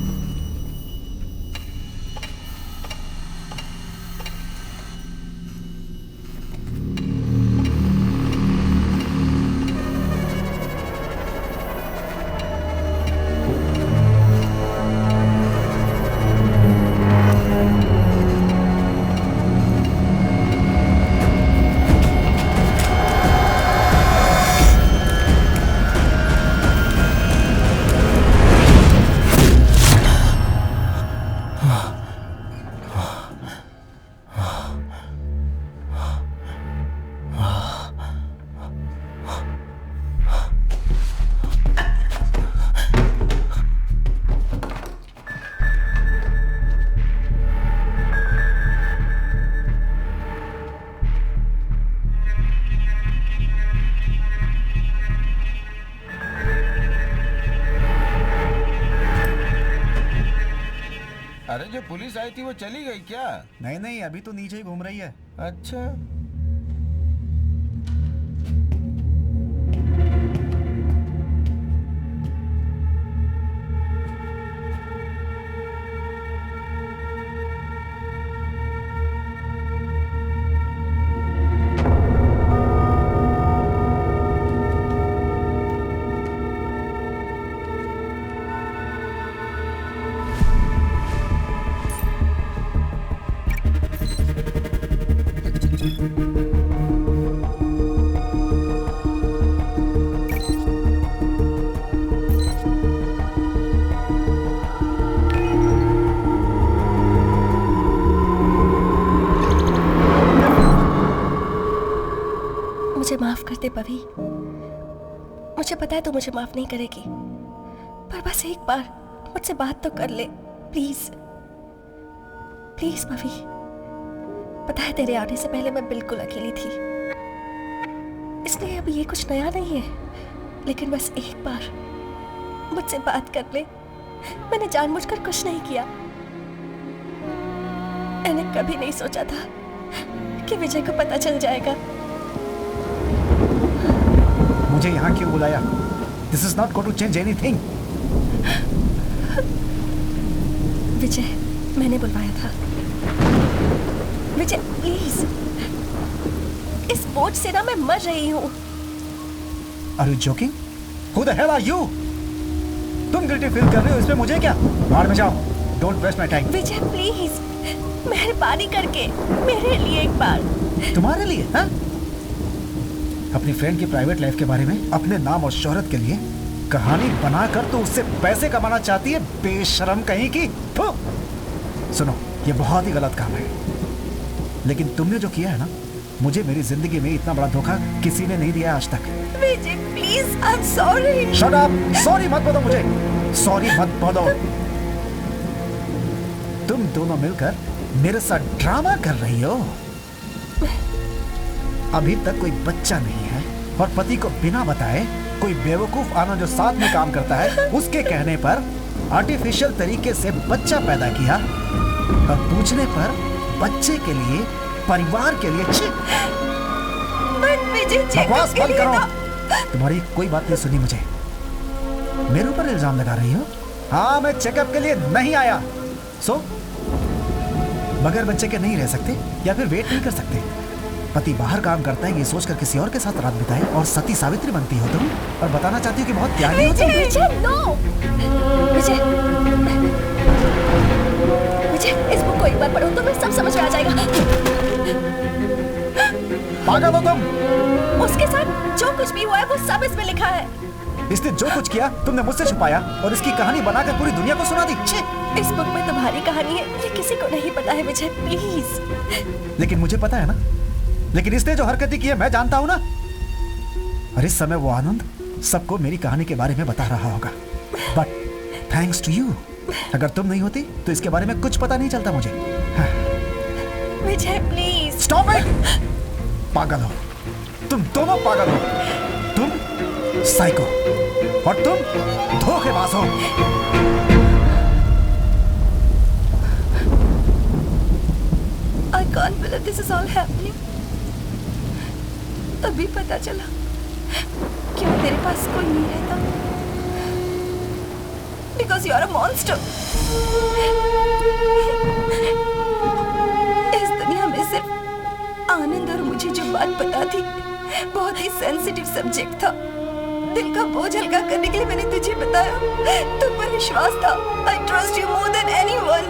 अरे जो पुलिस आई थी वो चली गई क्या? नहीं नहीं, अभी तो नीचे ही घूम रही है। अच्छा मुझे माफ कर दे पवी। मुझे पता है तू मुझे माफ नहीं करेगी, पर बस एक बार मुझसे बात तो कर ले प्लीज। प्लीज पवी। पता है तेरे आने से पहले मैं बिल्कुल अकेली थी, इसलिए अब ये कुछ नया नहीं है, लेकिन बस एक बार मुझसे बात कर ले। मैंने जानबूझकर कुछ नहीं किया। मैंने कभी नहीं सोचा था कि विजय को पता चल जाएगा। मुझे यहाँ क्यों बुलाया? This is not going to change anything. Vijay, मैंने बुलवाया था। विजय प्लीज, इस बोझ से ना मैं मर रही हूँ। Are you joking? Who the hell are you? तुम गिल्टी फील कर रहे हो, इसमें मुझे क्या? बाहर में जाओ, don't waste my time. Vijay please, मेहरबानी करके मेरे लिए एक बार। तुम्हारे लिए? हाँ? अपनी फ्रेंड की प्राइवेट लाइफ के बारे में अपने नाम और शोहरत के लिए कहानी बनाकर तो उससे पैसे कमाना चाहती है, बेशरम कहीं की। सुनो, ये बहुत ही गलत काम है, लेकिन तुमने जो किया है ना, मुझे मेरी जिंदगी में इतना बड़ा धोखा किसी ने नहीं दिया आज तक। Vijay please, I am sorry. Shut up! Sorry मत बोलो मुझे, सॉरी मत बोलो। तुम दोनों मिलकर मेरे साथ ड्रामा कर रही हो। अभी तक कोई बच्चा नहीं है और पति को बिना बताए कोई बेवकूफ आना जो साथ में काम करता है, उसके कहने पर आर्टिफिशियल तरीके से बच्चा पैदा किया और पूछने पर बच्चे के लिए, परिवार के लिए। बकवास बंद करो। तुम्हारी कोई बात नहीं सुनी मुझे। मेरे ऊपर इल्जाम लगा रही हो? हाँ, मैं चेकअप के लिए नहीं आया। सो बगैर बच्चे के नहीं रह सकते या फिर वेट नहीं कर सकते। पति बाहर काम करता है ये सोचकर किसी और के साथ रात बिताए और सती सावित्री बनती हो तुम, और बताना चाहती हो कि बहुत त्यागी हो तुम। विजय नो। विजय, विजय इस बुक को एक बार पढ़ो तो मैं सब समझ में आ जाएगा। पागल हो तुम? उसके साथ जो कुछ भी हुआ है वो सब इसमें लिखा है। इसने जो कुछ किया तुमने मुझसे छुपाया और इसकी कहानी बनाकर पूरी दुनिया को सुना दी। इस बुक में तुम्हारी कहानी है, ये किसी को नहीं पता है विजय प्लीज। लेकिन मुझे पता है ना, लेकिन इसने जो हरकतें की है मैं जानता हूं ना। और इस समय वो आनंद सबको मेरी कहानी के बारे में बता रहा होगा, बट थैंक्स टू यू। अगर तुम नहीं होती तो इसके बारे में कुछ पता नहीं चलता मुझे। विजय प्लीज स्टॉप इट। पागल हो तुम, दोनों पागल हो। तुम साइको और तुम धोखेबाज हो। I can't believe this is all happening. अभी पता चला क्यों तेरे पास कोई नहीं रहता। Because you are a monster. इस दुनिया में सिर्फ आनंद और मुझे जो बात पता थी, बहुत ही सेंसिटिव सब्जेक्ट था। दिल का बोझ हल्का करने के लिए मैंने तुझे बताया। तुम पर विश्वास था। I trust you more than anyone.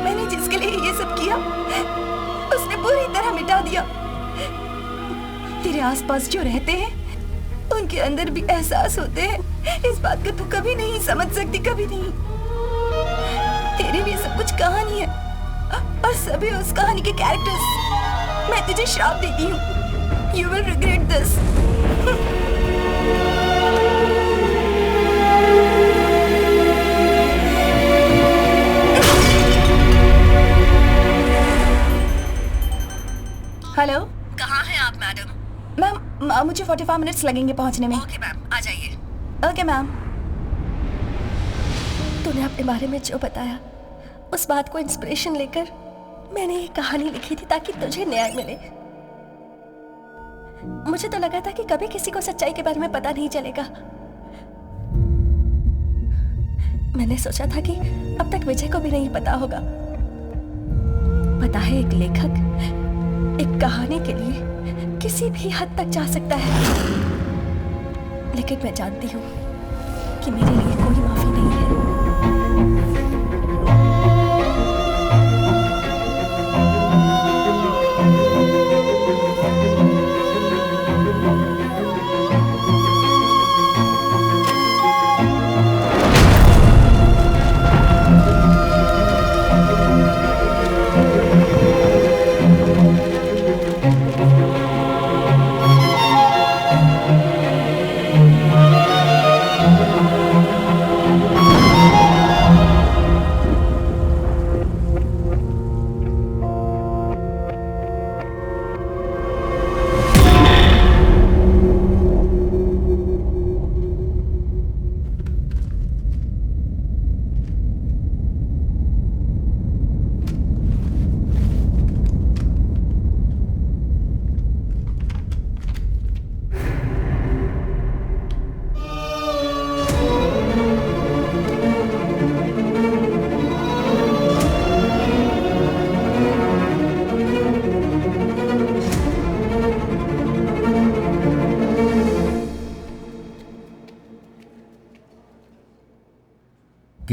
मैंने जिसके लिए ये सब किया उसने पूरी तरह मिटा दिया। तेरे आसपास जो रहते हैं उनके अंदर भी एहसास होते हैं। इस बात को तू कभी नहीं समझ सकती, कभी नहीं। तेरे लिए सब कुछ कहानी है और सभी उस कहानी के कैरेक्टर्स। मैं तुझे श्राप देती हूँ। You will regret this. Hello, कहाँ हैं आप मैडम? मैम, मुझे 45 मिनट्स लगेंगे पहुंचने में। ओके मैम, आ जाइए। Okay ma'am. तूने अपने बारे में जो बताया, उस बात को इंस्पिरेशन लेकर मैंने ये कहानी लिखी थी ताकि तुझे न्याय मिले। मुझे तो लगा था कि कभी किसी को सच्चाई के बारे में पता नहीं चलेगा। मैंने सोचा था कि अब तक विजय को भी नहीं पता होगा। पता है, एक लेखक एक कहानी के लिए किसी भी हद तक जा सकता है, लेकिन मैं जानती हूँ कि मेरे लिए कोई माफी नहीं है।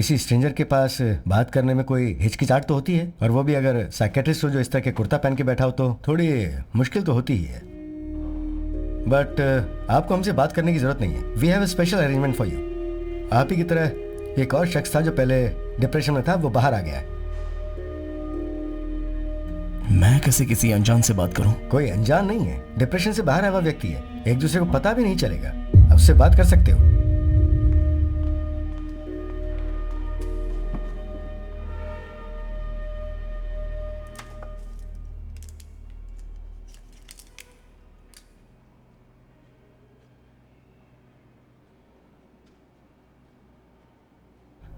किसी स्ट्रेंजर के पास बात करने में कोई हिचकिचाहट तो होती है, और वो भी अगर साइकेट्रिस्ट हो जो इस तरह के कुर्ता पहन के बैठा हो तो थोड़ी मुश्किल तो होती ही है। बट आपको हमसे बात करने की जरूरत नहीं है। We have a special arrangement for you. आप ही की तरह एक और शख्स था जो पहले डिप्रेशन में था, वो बाहर आ गया है। मैं कैसे किसी अनजान से बात करूं? कोई अनजान नहीं है, डिप्रेशन से बाहर आया हुआ व्यक्ति है, एक दूसरे को पता भी नहीं चलेगा, आप उससे बात कर सकते हो।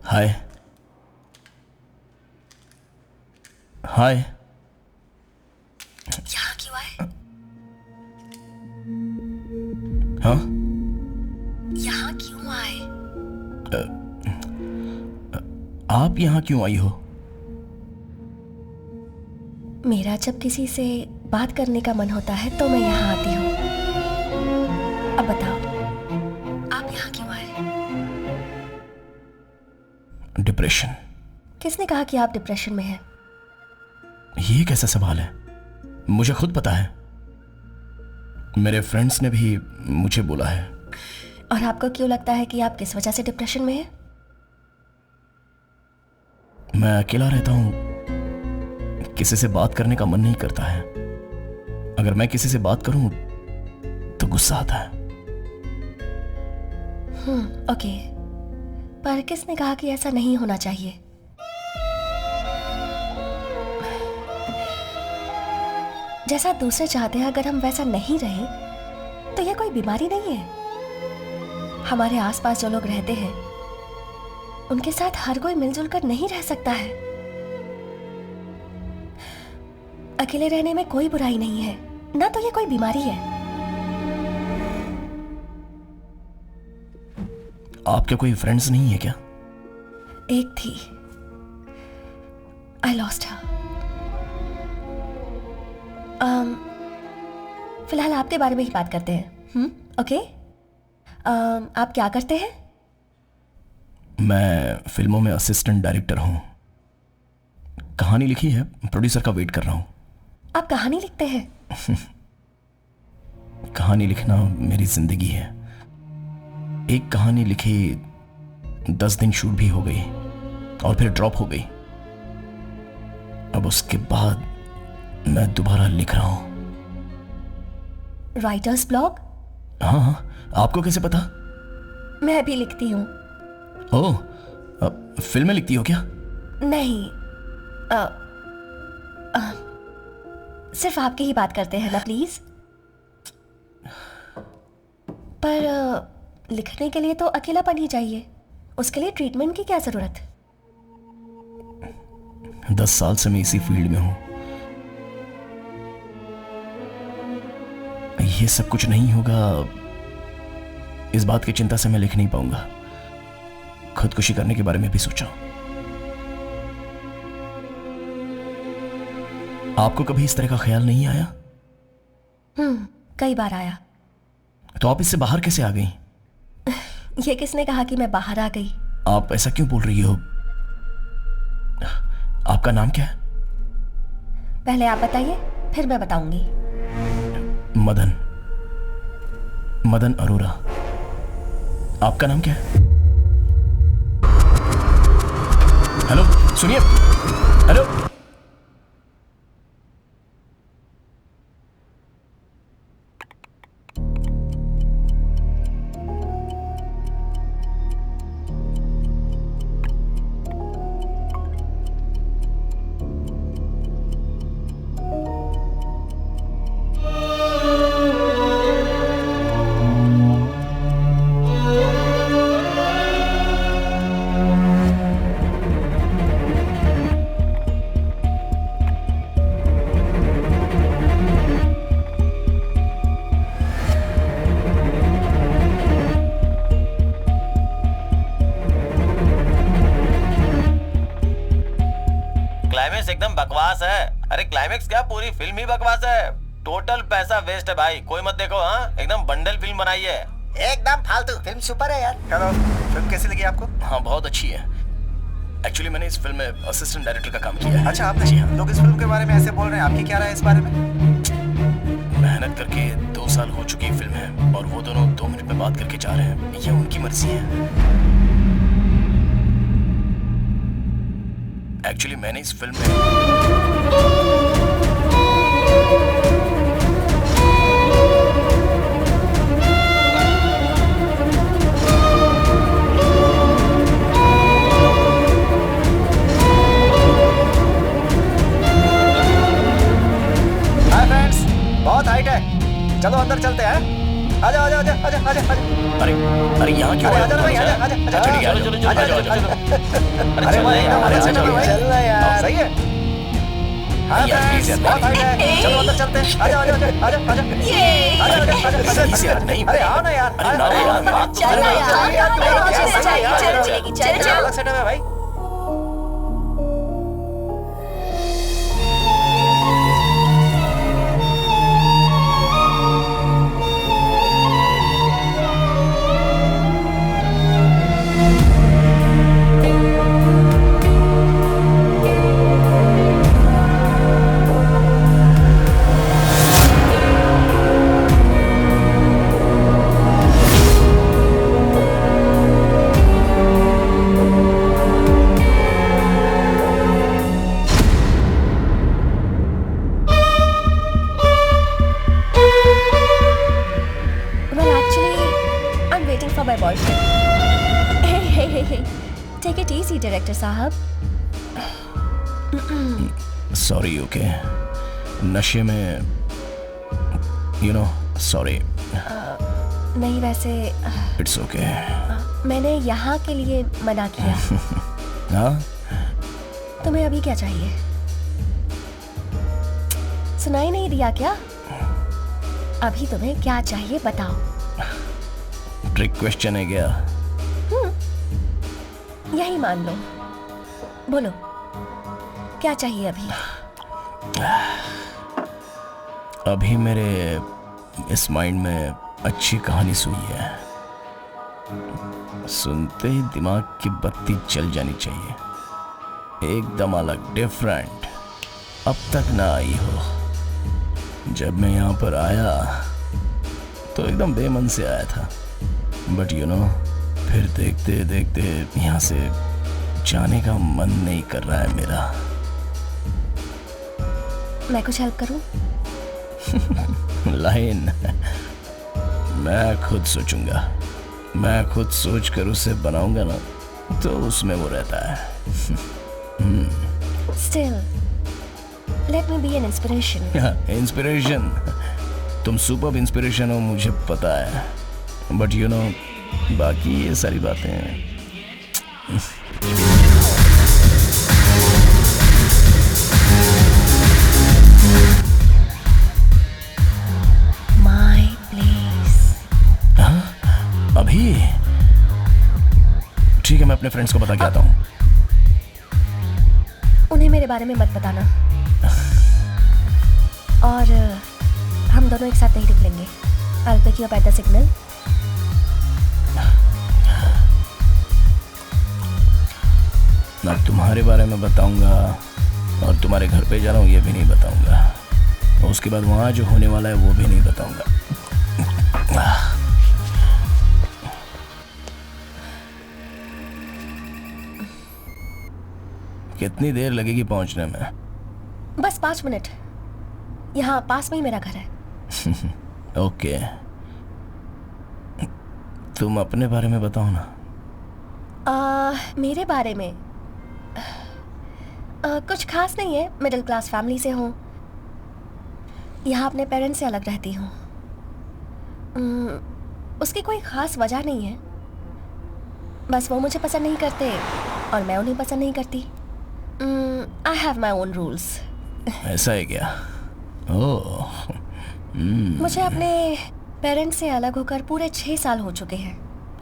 हाय हाय। यहाँ क्यों आए? हाँ, यहाँ क्यों आए? आप यहाँ क्यों आई हो? मेरा जब किसी से बात करने का मन होता है तो मैं यहाँ आती हूँ। अब बताओ, आप यहाँ क्यों आए? डिप्रेशन। किसने कहा कि आप डिप्रेशन में हैं? ये कैसा सवाल है? मुझे खुद पता है, मेरे फ्रेंड्स ने भी मुझे बोला है। और आपको क्यों लगता है कि आप किस वजह से डिप्रेशन में हैं? मैं अकेला रहता हूँ, किसी से बात करने का मन नहीं करता है। अगर मैं किसी से बात करूं तो गुस्सा आता है। ओके, पर किसने कहा कि ऐसा नहीं होना चाहिए? जैसा दूसरे चाहते हैं अगर हम वैसा नहीं रहे तो यह कोई बीमारी नहीं है। हमारे आसपास जो लोग रहते हैं उनके साथ हर कोई मिलजुल कर नहीं रह सकता है। अकेले रहने में कोई बुराई नहीं है, ना तो यह कोई बीमारी है। आपके कोई फ्रेंड्स नहीं है क्या? एक थी, आई लॉस्ट हर। फिलहाल आपके बारे में ही बात करते हैं। ओके, आप क्या करते हैं? मैं फिल्मों में असिस्टेंट डायरेक्टर हूं। कहानी लिखी है, प्रोड्यूसर का वेट कर रहा हूं। आप कहानी लिखते हैं? कहानी लिखना मेरी जिंदगी है। एक कहानी लिखी 10 दिन शूट भी हो गई और फिर ड्रॉप हो गई। अब उसके बाद मैं दोबारा लिख रहा हूं। Writers blog? हाँ, आपको कैसे पता? मैं भी लिखती हूँ। ओह, फिल्में लिखती हो क्या? नहीं, सिर्फ आपकी ही बात करते हैं ना प्लीज। पर लिखने के लिए तो अकेलापन ही चाहिए, उसके लिए ट्रीटमेंट की क्या जरूरत? 10 साल से मैं इसी फील्ड में हूं। ये सब कुछ नहीं होगा, इस बात की चिंता से मैं लिख नहीं पाऊंगा। खुदकुशी करने के बारे में भी सोचा। आपको कभी इस तरह का ख्याल नहीं आया? कई बार आया। तो आप इससे बाहर कैसे आ गई? ये किसने कहा कि मैं बाहर आ गई? आप ऐसा क्यों बोल रही हो? आपका नाम क्या है? पहले आप बताइए, फिर मैं बताऊंगी। मदन अरोरा। आपका नाम क्या है? हेलो, सुनिए। हेलो। क्लाइमेक्स एकदम बकवास है। अरे क्लाइमेक्स क्या, पूरी फिल्म ही बकवास है। टोटल पैसा वेस्ट है भाई, कोई मत देखो। हाँ, एकदम बंडल फिल्म बनाई है। एकदम फालतू फिल्म। सुपर है यार। हेलो, फिल्म कैसी लगी आपको? हाँ, बहुत अच्छी है। एक्चुअली मैंने इस फिल्म में असिस्टेंट डायरेक्टर का काम किया है। अच्छा आपने? जी हाँ। लोग इस फिल्म के बारे में ऐसे बोल रहे हैं, आपकी क्या राय है इस बारे में? मेहनत करके 2 साल हो चुकी फिल्म है और वो दोनों 2 मिनट में बात करके जा रहे हैं। ये उनकी मर्जी है। एक्चुअली मैंने इस फिल्म में बहुत हाइट है, चलो अंदर चलते हैं। आजा आजा आजा आजा आजा आजा। अरे यहाँ क्यों आजा भाई, आजा आजा आजा। अच्छा ठीक है, चलो, चलो, आजा, चलो, आजा, चलो, आजा। अरे भाई अरे चलना आजा, भाई, चलना यार। सही है। हाँ यार, फ्रेंड्स, प्लीज यार, बहुत हाइट है, चलो अंदर चलते हैं। आजा आजा आजा आजा आजा आजा आजा प्लीज यार, नहीं। अरे आओ ना यार। अरे ना रे यार, बात तो चलो करो। यार, चलो अलग सेटअप है भाई। टेक इट इजी डायरेक्टर साहब। सॉरी ओके, नशे में सॉरी। नहीं वैसे इट्स ओके। मैंने यहाँ के लिए मना किया। हाँ तुम्हें अभी क्या चाहिए? सुनाई नहीं दिया क्या? अभी तुम्हें क्या चाहिए बताओ। ट्रिक क्वेश्चन है क्या? यही मान लो, बोलो क्या चाहिए अभी? अभी मेरे इस माइंड में अच्छी कहानी सुनी है, सुनते ही दिमाग की बत्ती जल जानी चाहिए, एकदम अलग, डिफरेंट, अब तक ना आई हो। जब मैं यहाँ पर आया तो एकदम बेमन से आया था, बट फिर देखते देखते यहाँ से जाने का मन नहीं कर रहा है मेरा। मैं कुछ हेल्प करूं? लाइन मैं खुद सोचूंगा, मैं खुद सोच कर उसे बनाऊंगा ना तो उसमें वो रहता है। Still, let me be an inspiration. Inspiration? तुम सुपर्ब इंस्पिरेशन हो मुझे पता है, बट बाकी ये सारी बातें My place. अभी ठीक है, मैं अपने फ्रेंड्स को बता के आता हूँ। उन्हें मेरे बारे में मत बताना। और हम दोनों एक साथ नहीं निकलेंगे। I'll pick you up at the signal. ना तुम्हारे बारे में बताऊंगा और तुम्हारे घर पे जा रहा हूँ ये भी नहीं बताऊंगा, और उसके बाद वहाँ जो होने वाला है वो भी नहीं बताऊंगा। कितनी देर लगेगी पहुंचने में? बस 5 मिनट। यहाँ पास में ही मेरा घर है। ओके, तुम अपने बारे में बताओ ना। मेरे बारे में कुछ खास नहीं है। मिडिल क्लास फैमिली से हूँ। यहाँ अपने पेरेंट्स से अलग रहती हूँ। उसकी कोई खास वजह नहीं है, बस वो मुझे पसंद नहीं करते और मैं उन्हें पसंद नहीं करती। I have my own rules. ऐसा है क्या? ओह, मुझे अपने पेरेंट्स से अलग होकर पूरे 6 साल हो चुके हैं।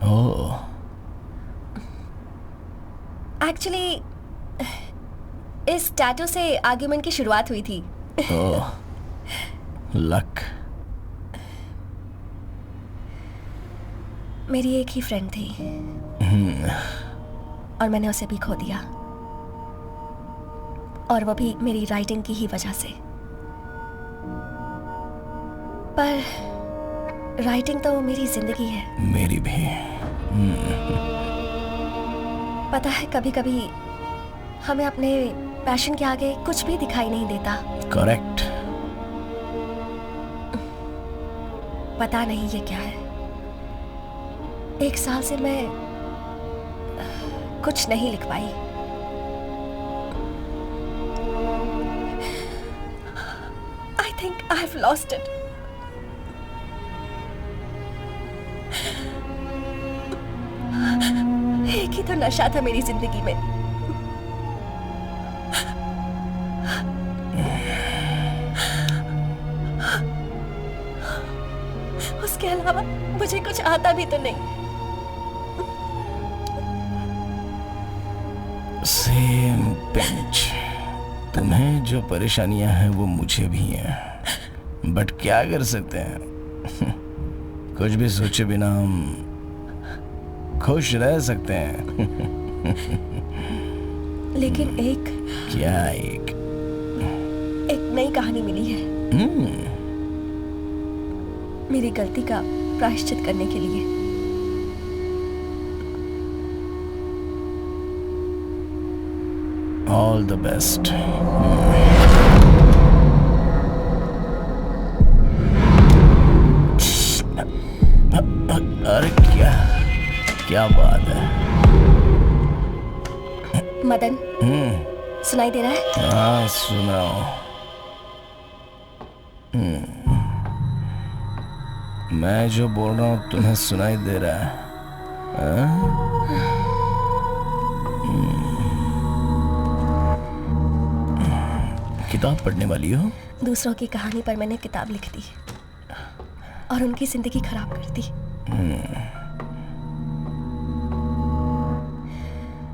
ओह, एक्चुअली इस टैटू से आर्ग्यूमेंट की शुरुआत हुई थी। ओह, लक। मेरी एक ही फ्रेंड थी और मैंने उसे भी खो दिया। और वो भी मेरी राइटिंग की ही वजह से। पर राइटिंग तो मेरी जिंदगी है। मेरी भी। पता है, कभी कभी हमें अपने पैशन के आगे कुछ भी दिखाई नहीं देता। करेक्ट। पता नहीं ये क्या है। 1 साल से मैं कुछ नहीं लिख पाई। I think I have lost it. एक ही तो नशा था मेरी जिंदगी में। उसके अलावा मुझे कुछ आता भी तो नहीं। Same pinch. तुम्हें जो परेशानियां हैं वो मुझे भी हैं, बट क्या कर सकते हैं। कुछ भी सोचे बिना हम खुश रह सकते हैं। लेकिन एक क्या एक नई कहानी मिली है मेरी गलती का प्रायश्चित करने के लिए। All the best. अरे क्या बात है। मदन, सुनाई दे रहा है? हाँ सुनाओ। मैं जो बोल रहा हूँ तुम्हें सुनाई दे रहा है? किताब पढ़ने वाली हो? दूसरों की कहानी पर मैंने किताब लिख दी और उनकी जिंदगी खराब कर दी।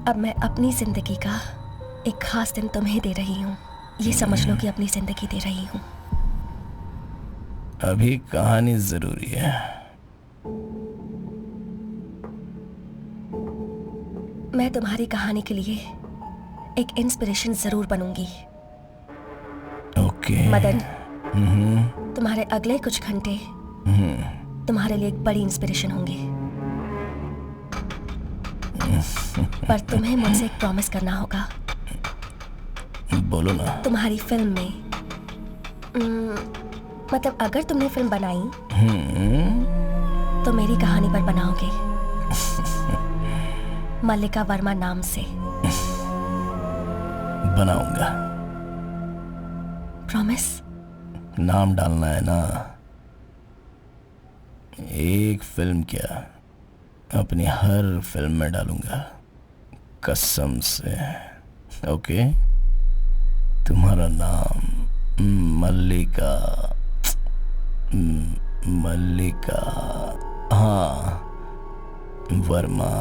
अब मैं अपनी जिंदगी का एक खास दिन तुम्हें दे रही हूँ। ये समझ लो कि अपनी जिंदगी दे रही हूँ। अभी कहानी जरूरी है। मैं तुम्हारी कहानी के लिए एक इंस्पिरेशन जरूर बनूंगी। ओके। मदन, तुम्हारे अगले कुछ घंटे तुम्हारे लिए एक बड़ी इंस्पिरेशन होंगे। पर तुम्हें मुझसे एक प्रॉमिस करना होगा। बोलो ना। तुम्हारी फिल्म में मतलब अगर तुमने फिल्म बनाई तो मेरी कहानी पर बनाओगे, मल्लिका वर्मा नाम से। बनाऊंगा। प्रॉमिस? नाम डालना है ना। एक फिल्म क्या, अपनी हर फिल्म में डालूंगा, कसम से। ओके? तुम्हारा नाम मल्लिका। मल्लिका, हाँ, वर्मा।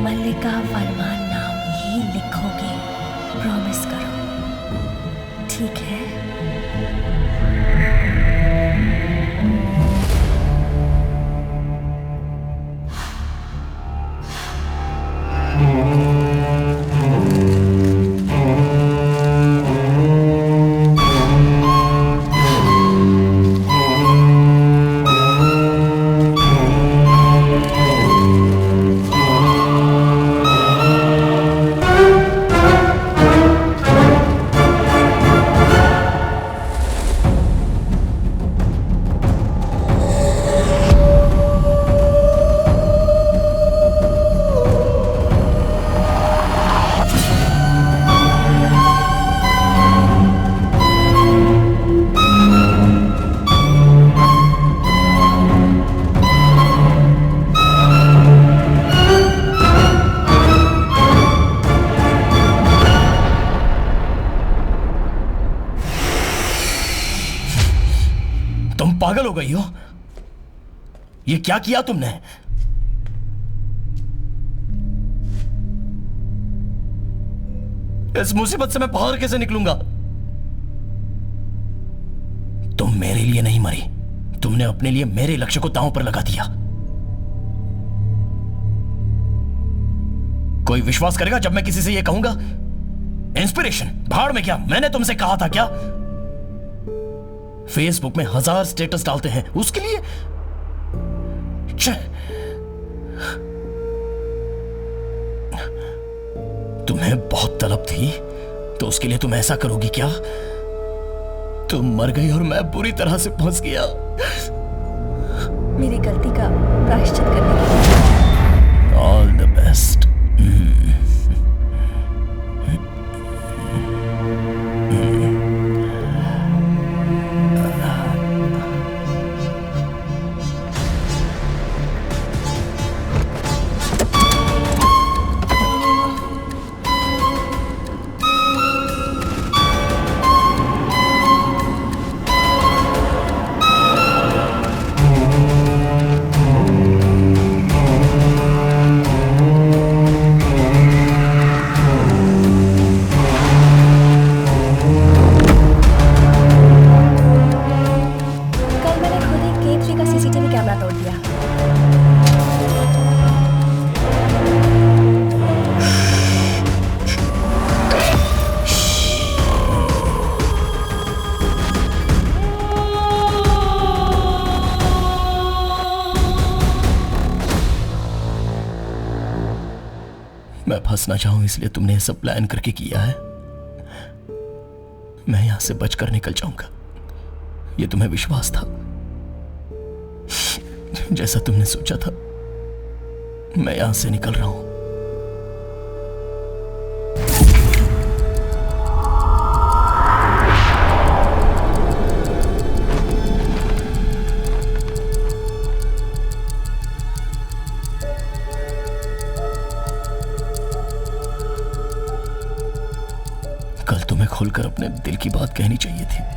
मल्लिका वर्मा नाम ही लिखोगे। प्रॉमिस करो, ठीक है? हो गई हो? ये क्या किया तुमने? इस मुसीबत से मैं बाहर कैसे निकलूंगा? तुम मेरे लिए नहीं मरी, तुमने अपने लिए मेरे लक्ष्य को दांव पर लगा दिया। कोई विश्वास करेगा जब मैं किसी से यह कहूंगा? इंस्पिरेशन भाड़ में क्या? मैंने तुमसे कहा था क्या? फेसबुक में 1000 स्टेटस डालते हैं उसके लिए? तुम्हें बहुत तलब थी तो उसके लिए तुम ऐसा करोगी क्या? तुम मर गई और मैं बुरी तरह से फंस गया। मेरी गलती का प्रायश्चित करने के लिए ऑल द बेस्ट। मैं फंस ना चाहूं इसलिए तुमने ये सब प्लान करके किया है। मैं यहां से बचकर निकल जाऊंगा, ये तुम्हें विश्वास था। जैसा तुमने सोचा था मैं यहां से निकल रहा हूं। कल तुम्हें खुलकर अपने दिल की बात कहनी चाहिए थी।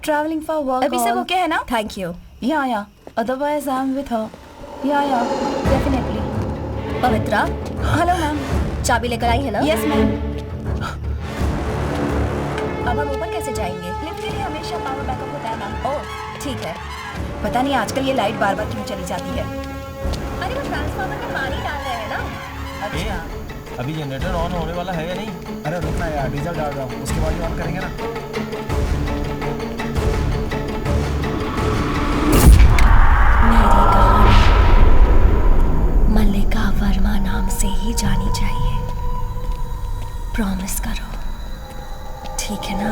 Traveling for work. अभी सब all. ओके है ना? Thank you. Yeah. Otherwise, I'm with her. Yeah. Definitely. Pavitra, Hello, ma'am. चाबी लेकर आई है ना? Yes, ma'am. अब हम ऊपर कैसे जाएंगे? लिफ्ट के लिए हमेशा पावर बैकअप होता है, मैम। ओह ठीक है। पता नहीं आजकल ये लाइट बार बार क्यों चली जाती है। अरे वो ट्रांसफार्मर में पानी डाल रहे हैं ना? अच्छा। अभी जनरेटर ऑन होने वाला है या नहीं? अरे रुकना यार, डीजल डाल रहा हूँ, उसके बाद ही ऑन करेंगे ना। मेरी कहानी मल्लिका वर्मा नाम से ही जानी चाहिए। प्रॉमिस करो, ठीक है ना?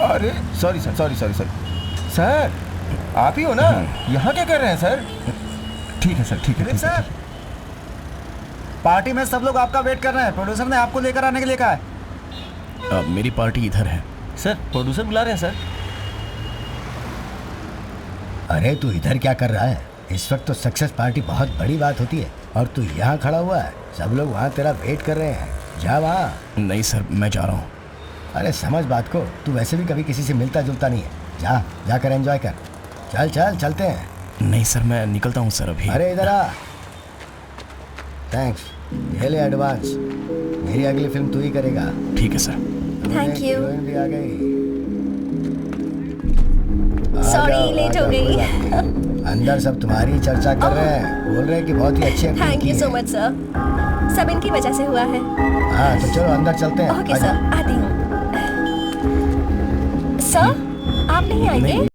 अरे सॉरी सर, आप ही हो ना? यहाँ क्या कर रहे हैं सर? ठीक है सर, ठीक है सर, पार्टी में सब लोग आपका वेट कर रहे हैं। प्रोड्यूसर ने आपको लेकर आने के लिए कहा है। अब मेरी पार्टी इधर है। सर प्रोड्यूसर बुला रहे हैं सर। अरे तू इधर क्या कर रहा है? इस वक्त तो सक्सेस पार्टी बहुत बड़ी बात होती है और तू यहाँ खड़ा हुआ है। सब लोग वहाँ तेरा वेट कर रहे हैं। जा वहाँ। नहीं सर, मैं जा रहा हूँ। अरे समझ बात को, तू वैसे भी कभी किसी से मिलता जुलता नहीं है। जाकर एंजॉय कर। चलते हैं। नहीं सर, मैं निकलता हूँ सर अभी। अरे इधर आ। थैंक्स, ये ले एडवांस। मेरी अगली फिल्म तू ही करेगा। ठीक है सर। Thank you. हीरोइन भी आ गई। सॉरी जाओ, लेट आ हो जाओ, कोई गई। बात नहीं। अंदर सब तुम्हारी चर्चा कर रहे हैं, बोल रहे हैं कि बहुत ही अच्छी एक्टिंग थैंक की यू सो है। मच सर, सब इनकी वजह से हुआ है। हाँ तो चलो अंदर चलते हैं। ओके आ जाओ। सर, आती हूँ। सर, आप नहीं आएंगे?